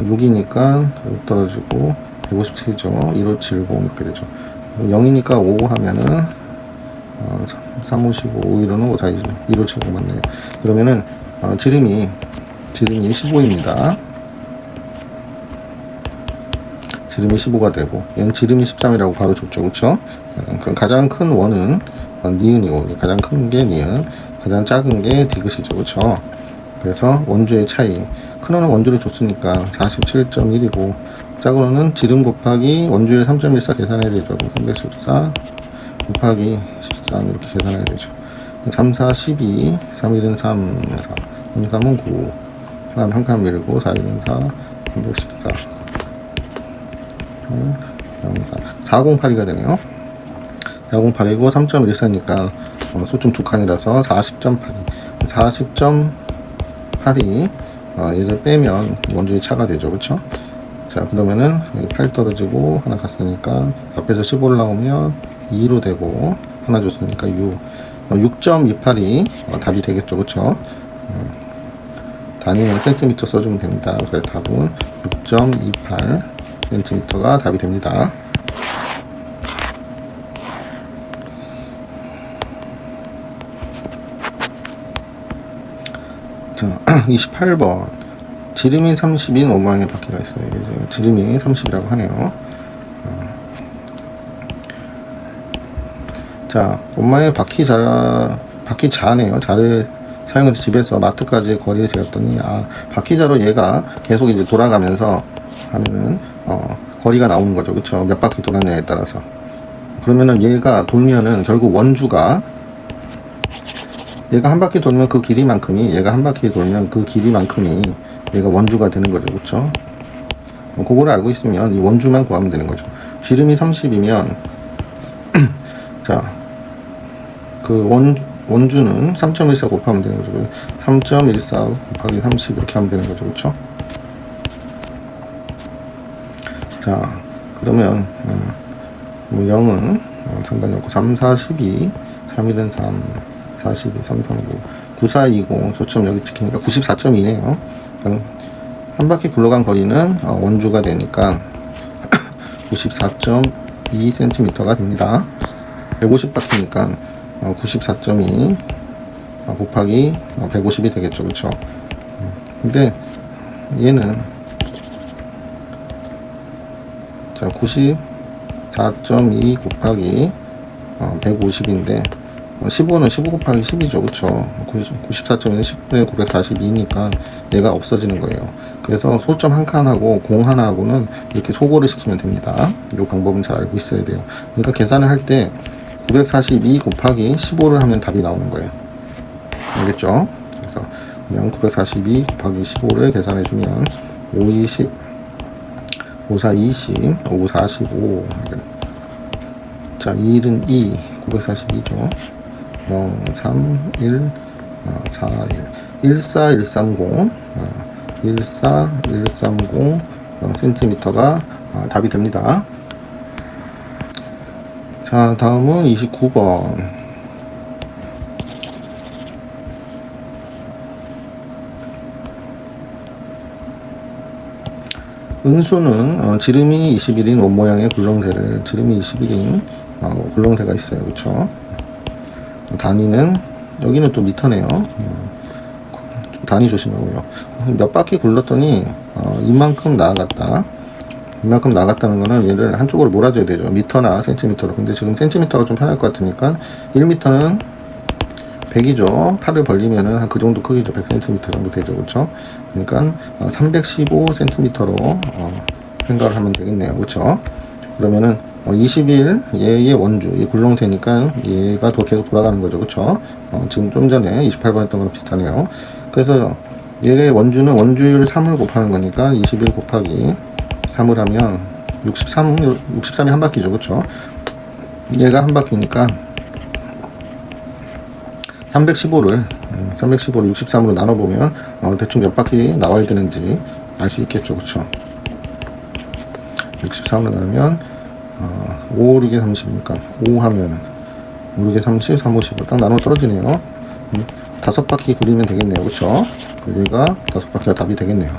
6이니까 6 떨어지고 157이죠. 1570 이렇게 되죠. 0이니까 5 하면은 3, 5, 15, 5, 1은 5, 4, 20, 1570 맞네요. 그러면은 지름이 15입니다. 지름이 15가 되고 얘는 지름이 13이라고 바로 줬죠. 그쵸? 가장 큰 원은 니은이고 가장 큰 게 니은, 가장 작은 게 디귿이죠. 그쵸? 그래서 원주의 차이, 큰 원은 원주를 줬으니까 47.1이고 작은 원은 지름 곱하기 원주율 3.14 계산해야 되죠. 314 곱하기 13 이렇게 계산해야 되죠. 3, 4, 12, 3, 1은 3, 4, 3, 3은 9. 하나는 한 칸 밀고 4, 1은 4, 314. 0, 4. 408이가 되네요. 408이고 3.14니까 소점 두 칸이라서 40.8. 40.8이 얘를 빼면 원주의 차가 되죠. 그쵸? 자, 그러면은 8 떨어지고 하나 갔으니까 앞에서 10 올라오면 2로 되고 하나 줬으니까 6. 6.28이 답이 되겠죠. 그쵸? 단위는 센티미터 써주면 됩니다. 그래서 답은 6.28 센티미터가 답이 됩니다. 자, 28번. 지름이 30인 원모양의 바퀴가 있어요. 이제 지름이 30이라고 하네요. 자, 원모양의 바퀴자네요. 자를 사용해서 집에서 마트까지 거리를 재었더니, 바퀴자로 얘가 계속 이제 돌아가면서 하면은, 거리가 나오는 거죠. 그쵸? 몇 바퀴 돌았냐에 따라서. 그러면은 얘가 돌면은 결국 원주가 얘가 한 바퀴 돌면 그 길이만큼이 얘가 한 바퀴 돌면 그 길이만큼이 얘가 원주가 되는 거죠. 그쵸? 그거를 알고 있으면 이 원주만 구하면 되는 거죠. 지름이 30이면 자, 그 원주는 3.14 곱하면 되는 거죠. 3.14 곱하기 30 이렇게 하면 되는 거죠. 그쵸? 자, 그러면 뭐 0은 상관이 없고 3, 4, 12 3, 1은 3 42, 3, 3, 9 9, 4, 20 소점 여기 찍히니까 94.2네요. 한 바퀴 굴러간 거리는 원주가 되니까 94.2cm가 됩니다. 150바퀴니까 94.2 곱하기 150이 되겠죠. 그쵸? 근데 얘는 자 94.2 곱하기 150인데 15는 15 곱하기 10이죠. 그쵸? 94.1은 10분의 942니까 얘가 없어지는 거예요. 그래서 소점 한 칸하고 공 하나하고는 이렇게 소거를 시키면 됩니다. 이 방법은 잘 알고 있어야 돼요. 그러니까 계산을 할 때 942 곱하기 15를 하면 답이 나오는 거예요. 알겠죠? 그래서 그냥 942 곱하기 15를 계산해 주면 5, 20, 5, 4, 20, 5, 45. 자, 1은 2, 942죠. 0, 3, 1, 4, 1, 14, 130, 14, 130 cm가 답이 됩니다. 자, 다음은 29번. 은수는 지름이 21인 원모양의 굴렁쇠를 지름이 21인 굴렁쇠가 있어요. 그쵸? 단위는 여기는 또 미터네요. 단위 조심하고요. 몇 바퀴 굴렀더니 이만큼 나아갔다. 이만큼 나갔다는 거는 얘를 한쪽으로 몰아줘야 되죠. 미터나 센티미터로. 근데 지금 센티미터가 좀 편할 것 같으니까 1미터는 100이죠. 팔을 벌리면은 한 그 정도 크기죠. 100cm 정도 되죠. 그쵸? 그러니까 315cm로 생각을 하면 되겠네요. 그쵸? 그러면은 20일 얘의 원주, 얘 굴렁쇠니까 얘가 더 계속 돌아가는 거죠. 그쵸? 지금 좀 전에 28번 했던 거랑 비슷하네요. 그래서 얘의 원주는 원주율 3을 곱하는 거니까 21 곱하기 3을 하면 63이 한 바퀴죠. 그쵸? 얘가 한 바퀴니까 315를 63으로 나눠보면 대충 몇 바퀴 나와야 되는지 알 수 있겠죠. 그쵸? 63으로 나누면 5, 6에 30이니까 5 하면 5, 6에 30, 3, 5, 15 딱 나눠 떨어지네요. 5바퀴 굴리면 되겠네요. 그쵸? 얘가 5바퀴가 답이 되겠네요.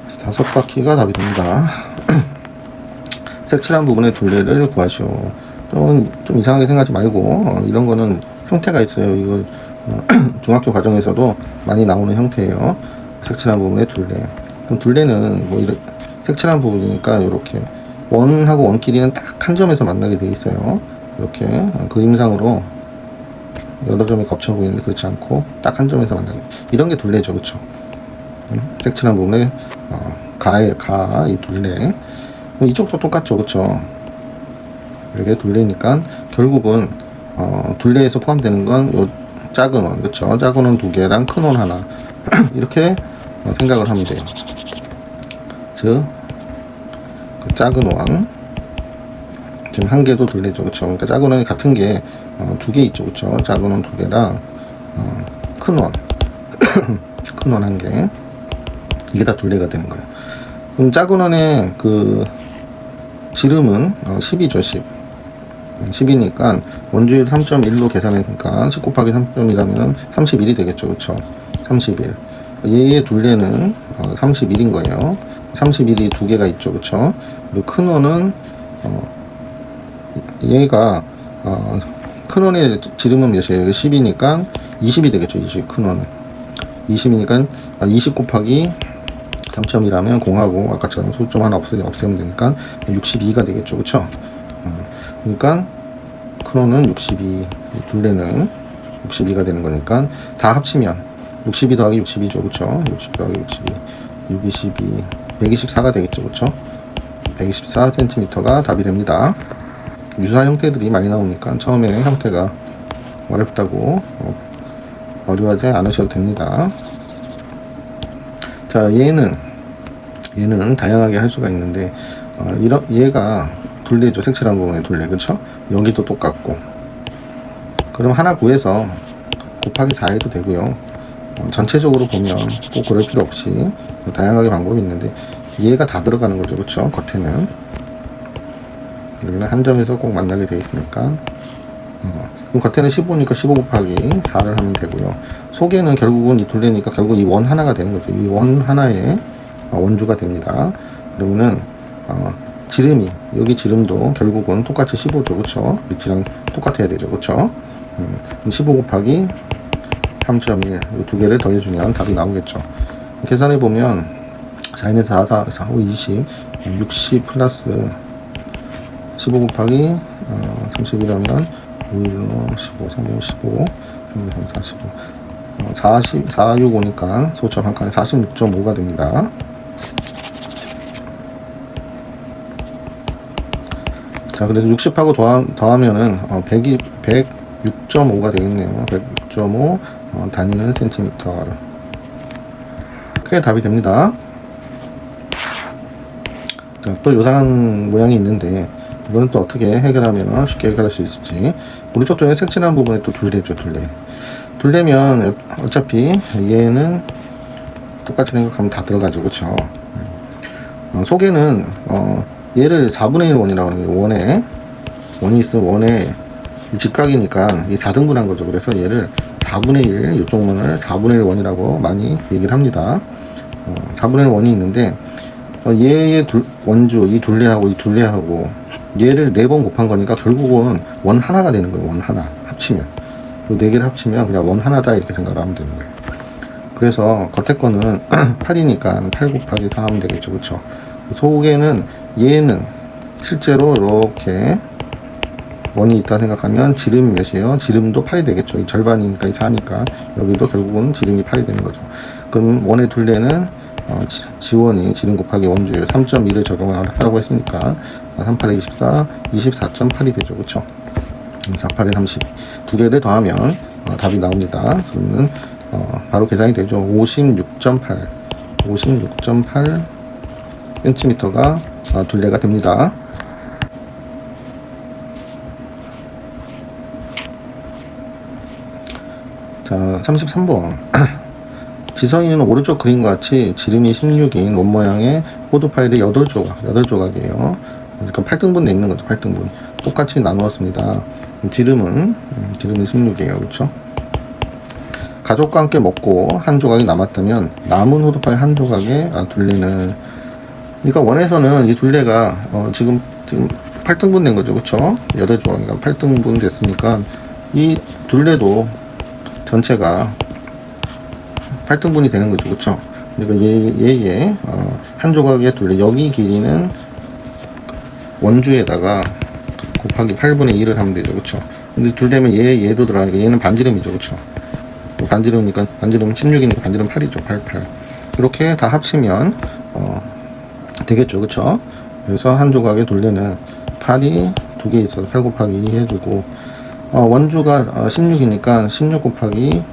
5바퀴가 답이 됩니다. 색칠한 부분의 둘레를 구하시오. 좀 이상하게 생각하지 말고 이런 거는 형태가 있어요. 이거 중학교 과정에서도 많이 나오는 형태예요. 색칠한 부분의 둘레. 그럼 둘레는 뭐 이렇게 색칠한 부분이니까 이렇게 원하고 원 길이는 딱 한 점에서 만나게 돼 있어요. 이렇게 그림상으로 여러 점이 겹쳐 보이는데 그렇지 않고 딱 한 점에서 만나게. 이런 게 둘레죠. 그쵸? 색칠한 부분에 이 둘레. 이쪽도 똑같죠. 그쵸? 이렇게 둘레니까 결국은 둘레에서 포함되는 건 작은 원, 그쵸? 작은 원 2개랑 큰 원 하나. 이렇게 생각을 하면 돼요. 즉, 그 작은 원, 지금 1개도 둘레죠, 그쵸? 그러니까 작은 원이 같은 게 2개 있죠, 그쵸? 작은 원 2개랑 큰 원, 큰 원 1개. 이게 다 둘레가 되는 거예요. 그럼 작은 원의 그 지름은 10이죠, 10. 10이니까 원주율 3.1로 계산하니까 10 곱하기 3.1하면 31이 되겠죠, 그쵸? 31. 얘의 둘레는 31인 거예요. 31이 2개가 있죠, 그쵸? 그리고 큰 원은 얘가 큰 원의 지름은 몇이에요? 10이니까 20이 되겠죠, 20. 큰 원은 20이니까 20 곱하기 3.1하면 0하고 아까처럼 소점 하나 없애면 되니까 62가 되겠죠, 그쵸? 그러니까 큰 원은 62, 둘레는 62가 되는 거니까 다 합치면 62 더하기 62죠, 그쵸? 60 더하기 62, 622, 124가 되겠죠, 그쵸? 124cm가 답이 됩니다. 유사한 형태들이 많이 나오니까 처음에 형태가 어렵다고 어려워하지 않으셔도 됩니다. 자, 얘는 다양하게 할 수가 있는데 얘가 둘레죠. 색칠한 부분의 둘레, 그쵸? 여기도 똑같고. 그럼 하나 구해서 곱하기 4 해도 되고요. 전체적으로 보면 꼭 그럴 필요 없이 다양하게 방법이 있는데 얘가 다 들어가는 거죠, 그쵸? 겉에는 여기는 한 점에서 꼭 만나게 되어 있으니까 그럼 겉에는 15니까 15 곱하기 4를 하면 되고요. 속에는 결국은 이 둘레니까 결국 이 원 하나가 되는 거죠. 이 원 하나의 원주가 됩니다. 그러면은 지름이, 여기 지름도 결국은 똑같이 15죠, 그쵸? 밑이랑 똑같아야 되죠, 그쵸? 15 곱하기 3.1, 이 2개를 더해주면 답이 나오겠죠. 계산해보면 4에는 4, 4, 4, 5, 20, 60 플러스 15 곱하기 31하면 5, 1, 15, 3, 5, 15, 3, 45, 40, 4, 6, 5니까 소점 한 칸에 46.5가 됩니다. 자, 그래도 60하고 더하면은 106.5가 되겠네요. 106.5 단위는 센티미터. 크게 답이 됩니다. 자, 또 요상한 모양이 있는데 이거는 또 어떻게 해결하면 쉽게 해결할 수 있을지. 오른쪽 쪽에 색칠한 부분에 또 둘레죠, 둘레. 둘레면 어차피 얘는 똑같이 생각하면 다 들어가죠, 그쵸? 속에는 얘를 4분의 1 원이라고 하는 거예요. 원이 있으면 원에 직각이니까 이 4등분한 거죠. 그래서 얘를 4분의 1, 이쪽 원을 4분의 1 원이라고 많이 얘기를 합니다. 4분의 1 원이 있는데 얘의 원주, 이 둘레하고 이 둘레하고 얘를 4번 곱한 거니까 결국은 원 하나가 되는 거예요. 원 하나 합치면 이 4개를 합치면 그냥 원 하나다 이렇게 생각을 하면 되는 거예요. 그래서 겉에 거는 8이니까 8 곱하기 4 하면 되겠죠, 그쵸? 속에는 얘는 실제로 이렇게 원이 있다 생각하면 지름이 몇이에요? 지름도 8이 되겠죠. 이 절반이니까 이 4니까 여기도 결국은 지름이 8이 되는 거죠. 그럼 원의 둘레는 지원이 지름 곱하기 원주율 3.2를 적용하라고 했으니까 38에 24, 24.8이 되죠, 그쵸? 48에 32. 2개를 더하면 답이 나옵니다. 그러면 바로 계산이 되죠. 56.8 cm가 둘레가 됩니다. 자, 33번. 지성이는 오른쪽 그림과 같이 지름이 16인 원 모양의 코드 파일이 8조각이에요. 그러니까 8등분 있는 거죠, 8등분. 똑같이 나누었습니다. 지름이 16이에요, 그쵸? 가족과 함께 먹고 한 조각이 남았다면 남은 호두 파일 한 조각의 둘레는, 그러니까 원에서는 이 둘레가 지금 8등분 된 거죠, 그쵸? 8조각이니까 8등분 됐으니까 이 둘레도 전체가 8등분이 되는 거죠, 그쵸? 그리고 얘의 한 조각의 둘레, 여기 길이는 원주에다가 곱하기 8분의 1을 하면 되죠, 그쵸? 근데 둘레면 얘도 들어가니까 얘는 반지름이죠, 그쵸? 반지름이니까, 반지름은 16이니까 반지름 8이죠, 88. 이렇게 다 합치면 되겠죠, 그쵸? 그래서 한 조각의 둘레는 8이 2개 있어서 8 곱하기 2 해주고 원주가 16이니까 16 곱하기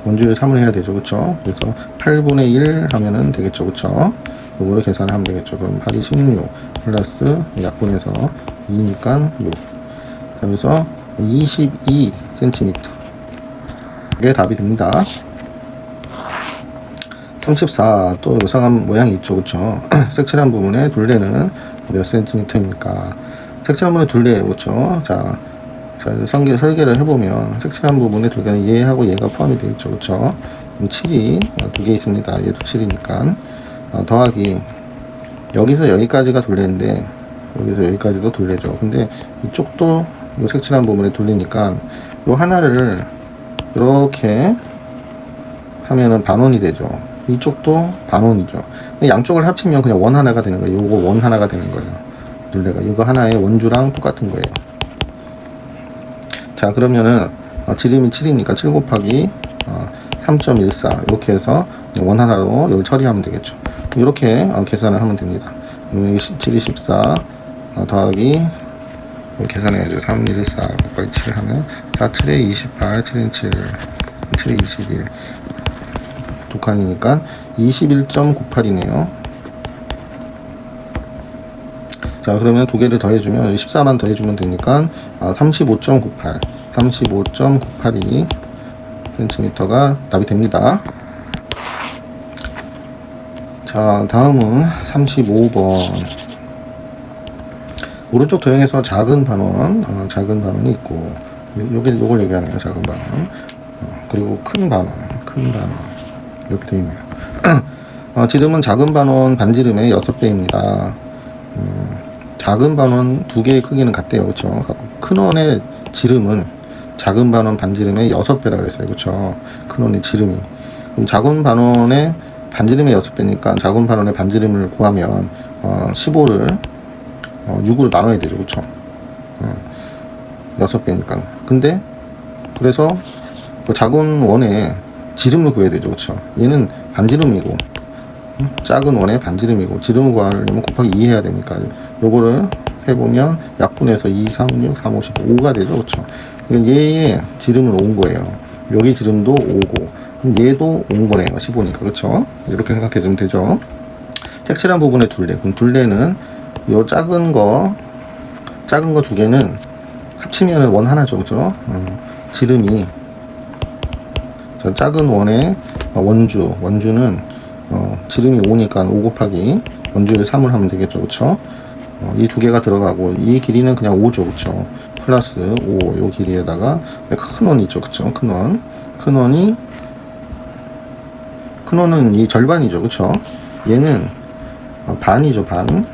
원주를 3을 해야 되죠. 그쵸? 그래서 8분의 1 하면은 되겠죠. 그쵸? 이거를 계산하면 되겠죠. 그럼 8이 16 플러스 약분해서 2니까 6. 그래서 22cm. 이게 답이 됩니다. 34. 또 요상한 모양이 있죠. 그쵸? 색칠한 부분의 둘레는 몇 센티미터입니까? 색칠한 부분의 둘레, 그쵸? 자, 설계를 해보면 색칠한 부분의 둘레는 얘하고 얘가 포함이 되어 있죠. 그쵸? 7이 두 개 있습니다. 얘도 7이니까. 더하기 여기서 여기까지가 둘레인데 여기서 여기까지도 둘레죠. 근데 이쪽도 이 색칠한 부분에 둘레니까 요 하나를 이렇게 하면은 반원이 되죠. 이쪽도 반원이죠. 양쪽을 합치면 그냥 원 하나가 되는 거예요. 요거 원 하나가 되는 거예요. 둘레가 이거 하나의 원주랑 똑같은 거예요. 자, 그러면은 지름이 7이니까 7 곱하기 3.14 이렇게 해서 원 하나로 여기 처리하면 되겠죠. 이렇게 계산을 하면 됩니다. 7이 14 더하기 계산해야죠. 3, 1, 4 곱하기 7 하면 4, 7에 28, 7에 7, 7에 21 두 칸이니까 21.98이네요. 자, 그러면 두 개를 더해주면 14만 더해주면 되니까 35.98 35.98이 센티미터가 답이 됩니다. 자, 다음은 35번. 오른쪽 도형에서 작은 반원이 있고, 요걸 얘기하네요. 작은 반원. 그리고 큰 반원. 이렇게 되어 있네요. 지름은 작은 반원 반지름의 6배입니다. 작은 반원 두 개의 크기는 같대요. 그쵸? 큰 원의 지름은 작은 반원 반지름의 6배라 그랬어요. 그쵸? 큰 원의 지름이. 그럼 작은 반원의 반지름의 6배니까 작은 반원의 반지름을 구하면 15를 6으로 나눠야 되죠. 그쵸? 6배니까. 근데 그래서 그 작은 원의 지름을 구해야 되죠. 그쵸? 얘는 반지름이고 작은 원의 반지름이고 지름을 구하려면 곱하기 2 해야 되니까 요거를 해보면 약분해서 2, 3, 6, 3, 5, 15가 되죠. 그쵸? 그러니까 얘의 지름은 5인 거예요. 여기 지름도 5고 그럼 얘도 5인 거네요. 15니까. 그쵸? 이렇게 생각해주면 되죠. 색칠한 부분의 둘레. 그럼 둘레는 요 작은 거 두 개는 합치면은 원 하나죠. 그죠? 지름이 저 작은 원의 원주는 지름이 5니까 5 곱하기 원주를 3을 하면 되겠죠. 그쵸? 이 두 개가 들어가고 이 길이는 그냥 5죠. 그쵸? 플러스 5 요 길이에다가 큰 원이 있죠. 그쵸? 큰 원은 이 절반이죠. 그쵸? 얘는 반이죠.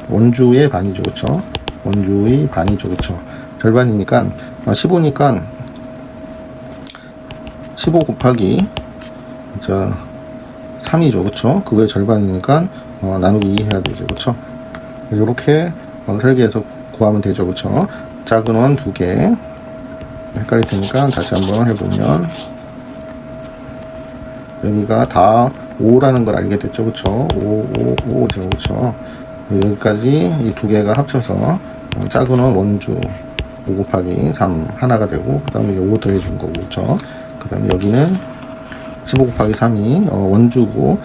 원주의 반이죠. 그쵸? 원주의 반이죠. 그쵸? 절반이니까 15니까 15 곱하기 3이죠. 그쵸? 그거의 절반이니까 나누기 2 해야 되죠. 그쵸? 이렇게 설계해서 구하면 되죠. 그쵸? 작은 원 두 개. 헷갈릴 테니까 다시 한번 해보면 여기가 다 5라는 걸 알게 됐죠. 그쵸? 5죠. 그쵸? 여기까지 이 두 개가 합쳐서 작은 원 원주 5 곱하기 3 하나가 되고 그 다음에 5 더해준 거고. 그쵸? 그 다음에 여기는 15 곱하기 3이 원주고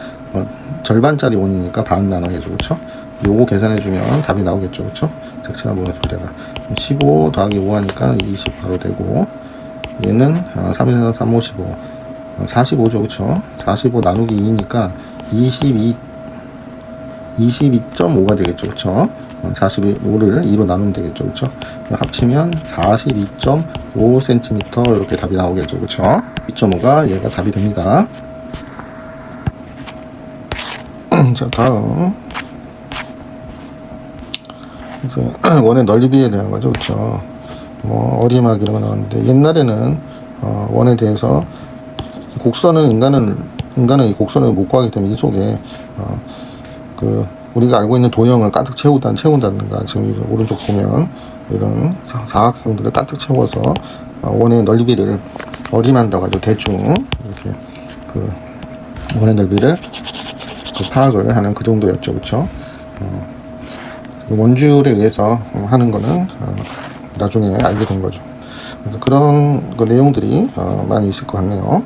절반짜리 원이니까 반 나눠야죠. 그쵸? 요거 계산해주면 답이 나오겠죠. 그쵸? 색칠한 부분의 둘레가 15 더하기 5 하니까 20 바로 되고 얘는 3, 1, 3, 5, 15 45죠. 그쵸? 45 나누기 2니까 22.5가 되겠죠. 그쵸? 45를 2로 나누면 되겠죠. 그쵸? 합치면 42.5cm 이렇게 답이 나오겠죠. 그쵸? 2.5가 얘가 답이 됩니다. 자, 다음 이제 원의 넓이에 대한 거죠. 그쵸? 뭐 어리막 이런 거 나왔는데 옛날에는 원에 대해서 곡선은 인간은 이 곡선을 못 구하기 때문에 이 속에 우리가 알고 있는 도형을 가득 채운다든가 지금 오른쪽 보면 이런 사각형들을 가득 채워서 원의 넓이를 어림한다고 하죠. 대충 이렇게 원의 넓이를 파악을 하는 그 정도였죠. 그쵸? 원줄에 의해서 하는 거는 나중에 알게 된 거죠. 그래서 그런 그 내용들이 많이 있을 것 같네요.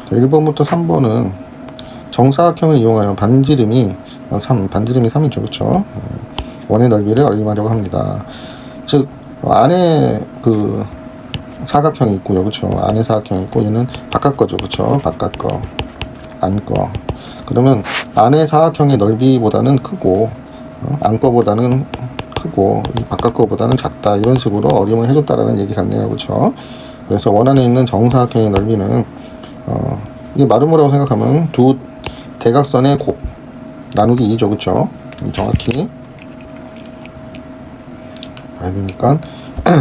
자, 1번부터 3번은 정사각형을 이용하여 반지름이 3이죠. 그렇죠? 원의 넓이를 얼림하려고 합니다. 즉 안에 그 사각형이 있고요. 그렇죠? 안에 사각형이 있고 얘는 바깥 거죠. 그렇죠? 바깥 거, 안 거. 그러면 안에 사각형의 넓이보다는 크고 안 거보다는 크고 이 바깥 거보다는 작다. 이런 식으로 어림을 해줬다라는 얘기 같네요. 그렇죠? 그래서 원안에 있는 정사각형의 넓이는 이게 마름모라고 생각하면 두 대각선의 곱 나누기 2죠. 그렇죠? 정확히 봐야 되니까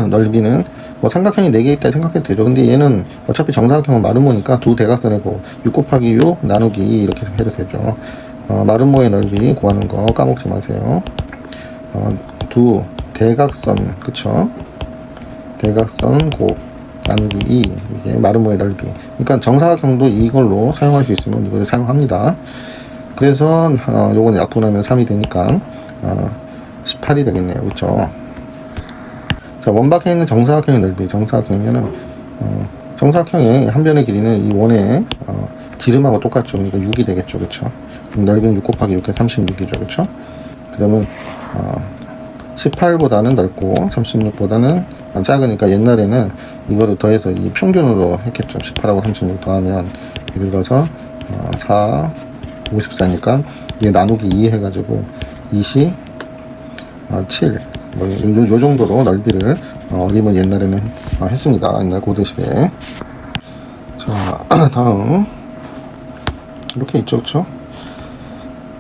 넓이는 뭐 삼각형이 4개 있다 생각해도 되죠. 근데 얘는 어차피 정사각형은 마름모니까 두 대각선의 곱 6 곱하기 6 나누기 2 이렇게 해도 되죠. 마름모의 넓이 구하는 거 까먹지 마세요. 두 대각선, 그쵸? 대각선 곱 나누기 2 이게 마름모의 넓이. 그러니까 정사각형도 이걸로 사용할 수 있으면 이걸 사용합니다. 그래서 요건 약분하면 3이 되니까 18이 되겠네요. 그쵸? 자, 원박에 있는 정사각형의 넓이. 정사각형이면은 정사각형의 한 변의 길이는 이 원의 지름하고 똑같죠. 그러니까 6이 되겠죠. 그쵸? 그럼 넓이는 6 곱하기 6에 36이죠. 그쵸? 그러면 18보다는 넓고 36보다는 작으니까 옛날에는 이거를 더해서 이 평균으로 했겠죠. 18하고 36 더하면 예를 들어서 4, 54니까 이게 나누기 2 해가지고 27 뭐 요 정도로 넓이를 어림을 옛날에는 했습니다. 옛날 고대시대에. 자, 다음 이렇게 있죠. 그쵸?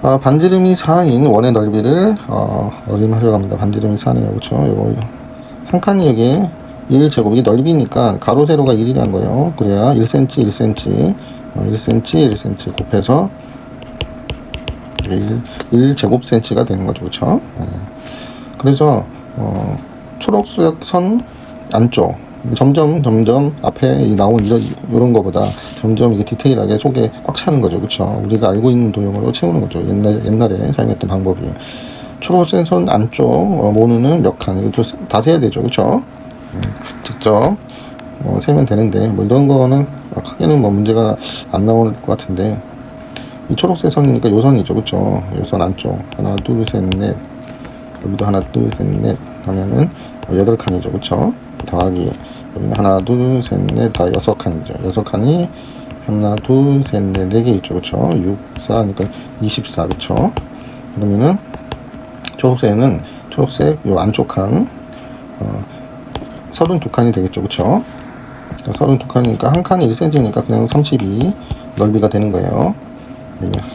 반지름이 4인 원의 넓이를 어림하려고 합니다. 반지름이 4네요. 그쵸? 요거 한 칸이 여기 1제곱이 넓이니까 가로 세로가 1이란 거예요. 그래야 1cm 1cm 1cm 1cm 곱해서 1제곱cm가 되는 거죠. 그쵸? 그래서 초록색 선 안쪽 점점 앞에 나온 이런 거보다 점점 이게 디테일하게 속에 꽉 차는 거죠. 그쵸? 우리가 알고 있는 도형으로 채우는 거죠. 옛날에 사용했던 방법이. 초록색 선 안쪽 모누는 몇 칸, 이것도 다 세야 되죠. 그쵸? 직접 세면 되는데 뭐 이런 거는 크게는 뭐 문제가 안 나올 것 같은데, 이 초록색 선이니까 요 선이죠. 그쵸? 요 선 안쪽 하나 둘 셋 넷, 여기도 하나 둘 셋 넷 하면은 8칸이죠. 그쵸? 더하기 여기는 하나 둘 셋 넷 다 6칸이죠. 6칸이 하나 둘 셋 넷 4개 있죠. 그쵸? 6, 4니까 24. 그쵸? 그러면은 초록색 요 안쪽 칸 32칸이 되겠죠. 그쵸? 그러니까 32칸이니까 한 칸이 1cm니까 그냥 32 넓이가 되는 거예요.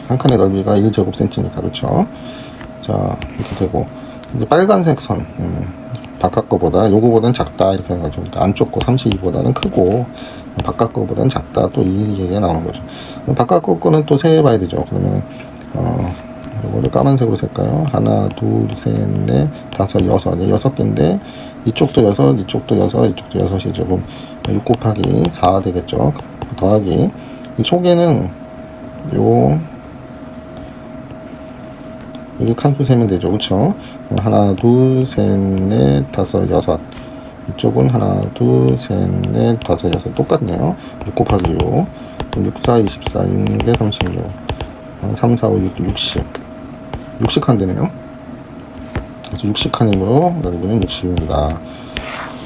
한 칸의 넓이가 1제곱cm니까. 그렇죠? 자, 이렇게 되고 이제 빨간색 선 바깥 거보다 요거보다는 작다 이렇게 하는 거죠. 그러니까 안쪽 거 32보다는 크고 바깥 거보다는 작다, 또 이 얘기가 나오는 거죠. 바깥 거는 또 세봐야 되죠. 그러면 요거를 까만색으로 색까요? 하나 둘 셋 넷 다섯 여섯 6개인데 이쪽도 6 이쪽도 6 이쪽도 6이죠. 그럼 6 곱하기 4 되겠죠. 더하기 이 속에는 여기 칸수 세면 되죠. 그쵸? 하나 둘 셋 넷 다섯 여섯, 이쪽은 하나 둘 셋 넷 다섯 여섯 똑같네요. 6 곱하기 6 6, 4, 24 6에 36 3, 4, 5, 6, 60칸 되네요. 그래서 60칸이므로 넓이는 60입니다.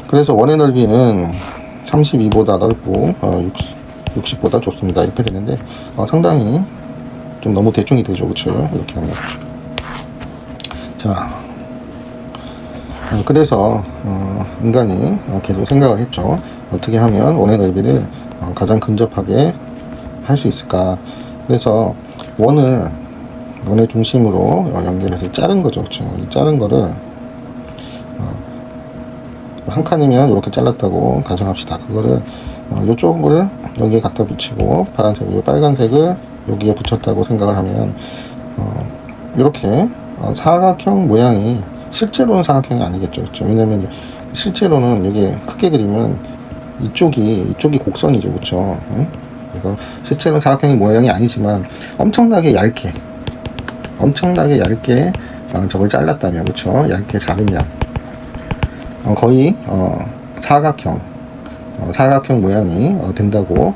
그래서 원의 넓이는 32보다 넓고 60보다 좁습니다. 이렇게 되는데 상당히 좀 너무 대충이 되죠. 그쵸? 이렇게 하면. 자, 그래서 인간이 계속 생각을 했죠. 어떻게 하면 원의 넓이를 가장 근접하게 할 수 있을까. 그래서 원의 중심으로 연결해서 자른 거죠. 그렇죠? 이 자른 거를 한 칸이면 이렇게 잘랐다고 가정합시다. 그거를 이쪽을 여기에 갖다 붙이고 파란색, 빨간색을 여기에 붙였다고 생각을 하면 이렇게 사각형 모양이 실제로는 사각형이 아니겠죠. 그렇죠? 왜냐면 실제로는 여기 크게 그리면 이쪽이 곡선이죠. 그렇죠? 응? 그래서 실제로는 사각형의 모양이 아니지만 엄청나게 얇게 저걸 잘랐다면, 그렇죠? 얇게 자르면 거의 사각형, 사각형 모양이 된다고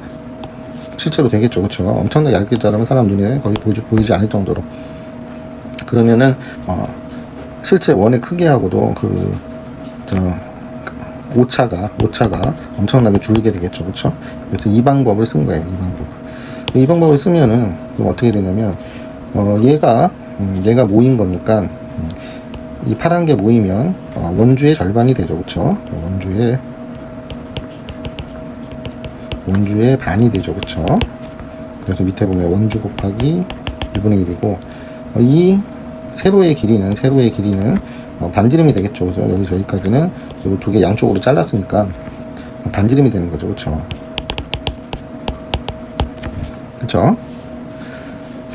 실제로 되겠죠. 그렇죠? 엄청나게 얇게 자르면 사람 눈에 거의 보이지 않을 정도로. 그러면은 실제 원의 크기하고도 오차가 엄청나게 줄게 되겠죠. 그렇죠? 그래서 이 방법을 쓴 거예요. 이 방법을 쓰면은 그럼 어떻게 되냐면 얘가 모인 거니까 이 파란 게 모이면 원주의 절반이 되죠. 그렇죠? 원주의 반이 되죠. 그렇죠? 그래서 밑에 보면 원주 곱하기 2분의 1이고 이 세로의 길이는 반지름이 되겠죠. 그죠? 여기 저기까지는 이 두 개 양쪽으로 잘랐으니까 반지름이 되는 거죠. 그렇죠? 그렇죠?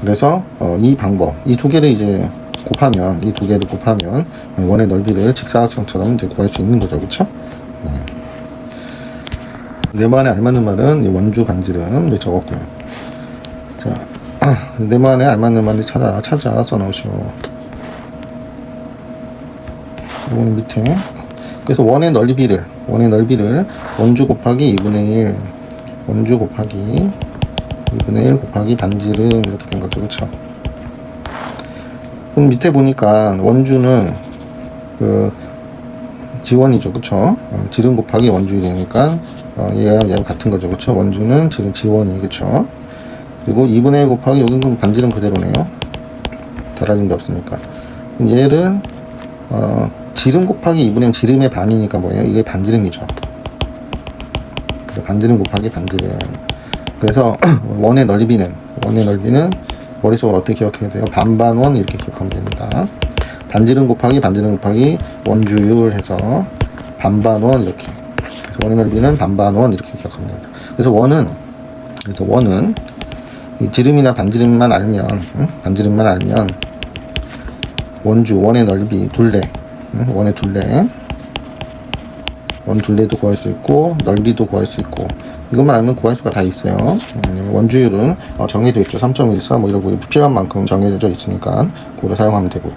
그래서 이 방법, 이 두 개를 곱하면 원의 넓이를 직사각형처럼 구할 수 있는 거죠. 그렇죠? 네모안에 알맞는 말은 원주 반지름 적었고요. 자, 네모안에 알맞는 말을 찾아 써놓으시오. 이건 밑에. 그래서 원의 넓이를 원주 곱하기 2분의 1 곱하기 반지름 이렇게 된 거죠. 그렇죠? 그럼 밑에 보니까 원주는 지원이죠. 그쵸? 지름 곱하기 원주 되니까 얘가 같은 거죠. 그쵸? 원주는 지원이. 그쵸? 그리고 2분의 1 곱하기 여기는 반지름 그대로네요. 달라진 게 없으니까. 그럼 얘를 지름 곱하기 2분의 1 지름의 반이니까 뭐예요? 이게 반지름이죠. 반지름 곱하기 반지름. 그래서 원의 넓이는 머릿속으로 어떻게 기억해야 돼요? 반반원 이렇게 기억하면 됩니다. 반지름 곱하기 원주율 해서 반반원 이렇게. 그래서 원의 넓이는 반반원 이렇게 기억하면 됩니다. 그래서 원은 이 지름이나 반지름만 알면 원의 넓이 원 둘레도 구할 수 있고 넓이도 구할 수 있고 이것만 알면 구할 수가 다 있어요. 원주율은 정해져 있죠. 3.14 뭐 이러고 필요한 만큼 정해져 있으니까 그거를 사용하면 되고.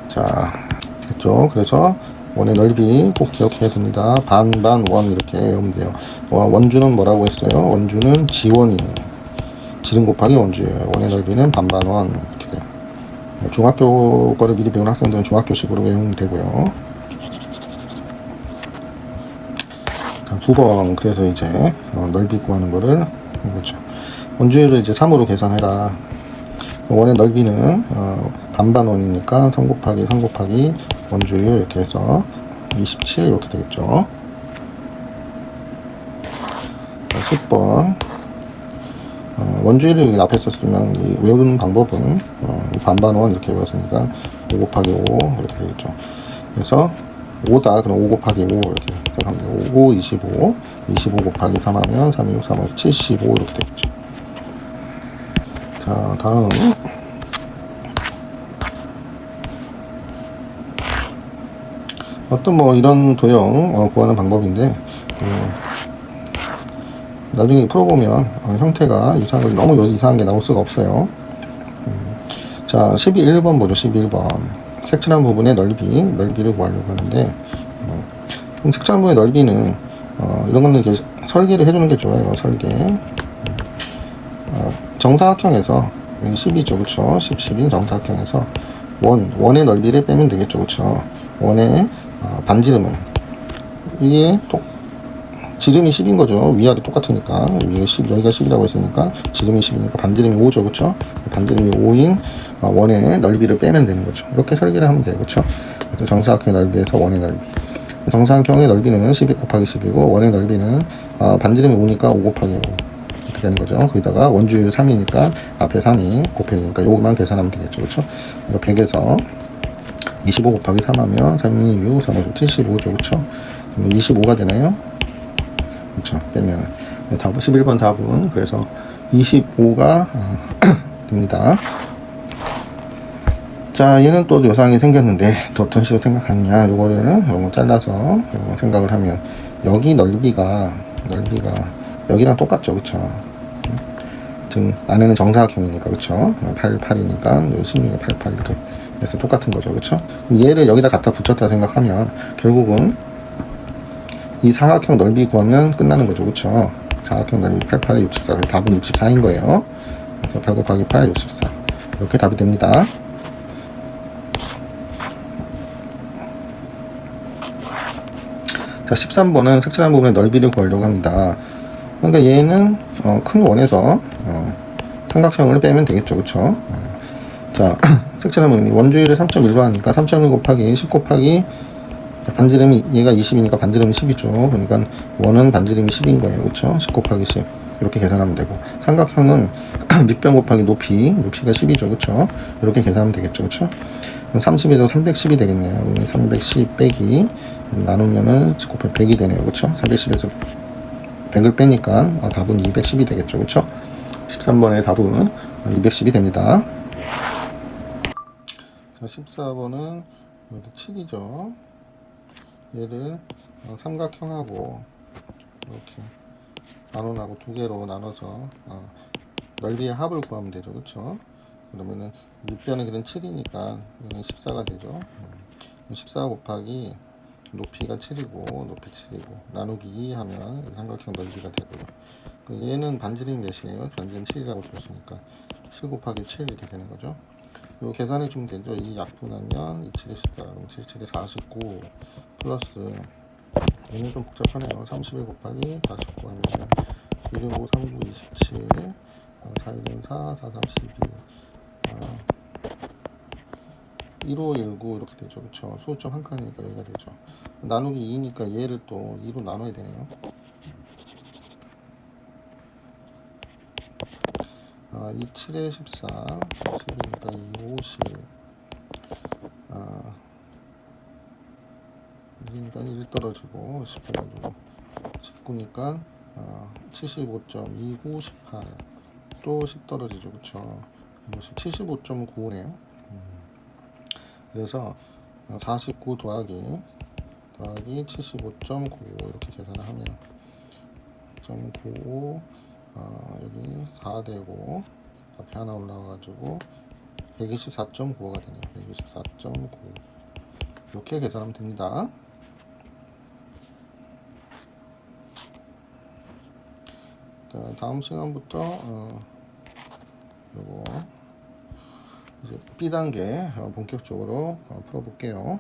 자, 됐죠. 그래서 원의 넓이 꼭 기억해야 됩니다. 원 이렇게 외우면 돼요. 원주는 뭐라고 했어요? 원주는 지원이 지름 곱하기 원주예요. 원의 넓이는 반반원 이렇게 돼요. 중학교 거를 미리 배운 학생들은 중학교식으로 외우면 되고요. 9번 그래서 넓이 구하는 거를 이거죠. 원주율을 3으로 계산해라. 원의 넓이는 반반원이니까 3 곱하기 원주율 이렇게 해서 27 이렇게 되겠죠. 10번 원주율을 앞에 썼으면 외우는 방법은 반반원 이렇게 외웠으니까 5 곱하기 5 이렇게 되겠죠. 그래서 5다. 그럼 5 곱하기 5 이렇게 생각하면 5, 25 곱하기 3 하면 3, 6, 3, 5, 75 이렇게 되겠죠. 자, 다음 어떤 이런 도형 구하는 방법인데 나중에 풀어보면 형태가 너무 이상한 게 나올 수가 없어요. 자, 1번 보죠. 11번 색칠한 부분의 넓이를 구하려고 하는데 색칠한 부분의 넓이는 이런 거는 이렇게 설계를 해주는 게 좋아요. 설계. 정사각형에서 10이죠. 그쵸? 10인 정사각형에서 원의 넓이를 빼면 되겠죠. 그쵸? 원의 반지름은 이게 지름이 10인 거죠. 위아래 똑같으니까. 위에 10, 여기가 10이라고 했으니까 지름이 10이니까 반지름이 5죠. 그쵸? 반지름이 5인 원의 넓이를 빼면 되는 거죠. 이렇게 설계를 하면 돼요. 그쵸? 그래서 정사각형의 넓이에서 원의 넓이. 정사각형의 넓이는 12 곱하기 10이고 원의 넓이는 반지름이 5니까 5 곱하기 5 이렇게 되는 거죠. 거기다가 원주율 3이니까 앞에 3이 곱해지니까 요것만 계산하면 되겠죠. 그쵸? 그래서 100에서 25 곱하기 3 하면 3이 6, 3, 5, 75죠. 그쵸? 그럼 25가 되나요? 그쵸? 빼면은. 11번 답은 그래서 25가 됩니다. 자, 얘는 또 요상하게 생겼는데 또 어떤 식으로 생각하느냐. 요거를 잘라서 생각을 하면 여기 넓이가 여기랑 똑같죠. 그쵸? 지금 안에는 정사각형이니까 그쵸? 88이니까 16에 88 이렇게 해서 똑같은 거죠. 그쵸? 그럼 얘를 여기다 갖다 붙였다 생각하면 결국은 이 사각형 넓이 구하면 끝나는 거죠. 그쵸? 사각형 넓이 88에 64. 답은 64인 거예요. 그래서 8 곱하기 8, 64. 이렇게 답이 됩니다. 자, 13번은 색칠한 부분의 넓이를 구하려고 합니다. 그러니까 얘는 큰 원에서 삼각형을 빼면 되겠죠. 그쵸? 자, 색칠한 부분이 원주율을 3.1로 하니까 3.1 곱하기 10 곱하기 반지름이 얘가 20이니까 반지름이 10이죠. 그러니까 원은 반지름이 10인 거예요. 그쵸? 10 곱하기 10 이렇게 계산하면 되고, 삼각형은 밑변 곱하기 높이가 10이죠. 그쵸? 이렇게 계산하면 되겠죠. 그쵸? 30에서 310이 되겠네요. 310 빼기 나누면은 10 곱하기 100이 되네요. 그쵸? 310에서 100을 빼니까 답은 210이 되겠죠. 그쵸? 13번의 답은 210이 됩니다. 자, 14번은 7이죠. 얘를 삼각형하고 이렇게 나눠나고 두 개로 나눠서 넓이의 합을 구하면 되죠. 그쵸? 그러면은 밑변은 그냥 7이니까 여기는 14가 되죠. 14 곱하기 높이가 7이고 높이 7이고 나누기 2 하면 삼각형 넓이가 되고요. 얘는 반지름 몇이에요? 반지름 7이라고 줬으니까 7 곱하기 7 이렇게 되는 거죠. 이거 계산해 주면 되죠. 이 약분하면 2, 7에 14, 그럼 7, 7에 49 플러스 얘는 좀 복잡하네요. 31 곱하기 49 하면 1, 5, 3, 9, 27 4, 1, 4, 4, 3, 12 15, 19 이렇게 되죠. 그쵸? 소수점 한 칸이니까 여기가 되죠. 나누기 2니까 얘를 또 2로 나눠야 되네요. 2, 7에 14 10이니까 2, 50 1이니까 1 떨어지고 10 해가지고 19니까 75.29 18 또 10 떨어지죠. 그쵸? 75.9네요. 그래서 49 더하기 75.95 이렇게 계산을 하면 0.95 여기 4 되고 앞에 하나 올라와가지고 124.95가 되네요. 124.9 이렇게 계산하면 됩니다. 다음 시간부터 요거 이제 B단계 본격적으로 풀어볼게요.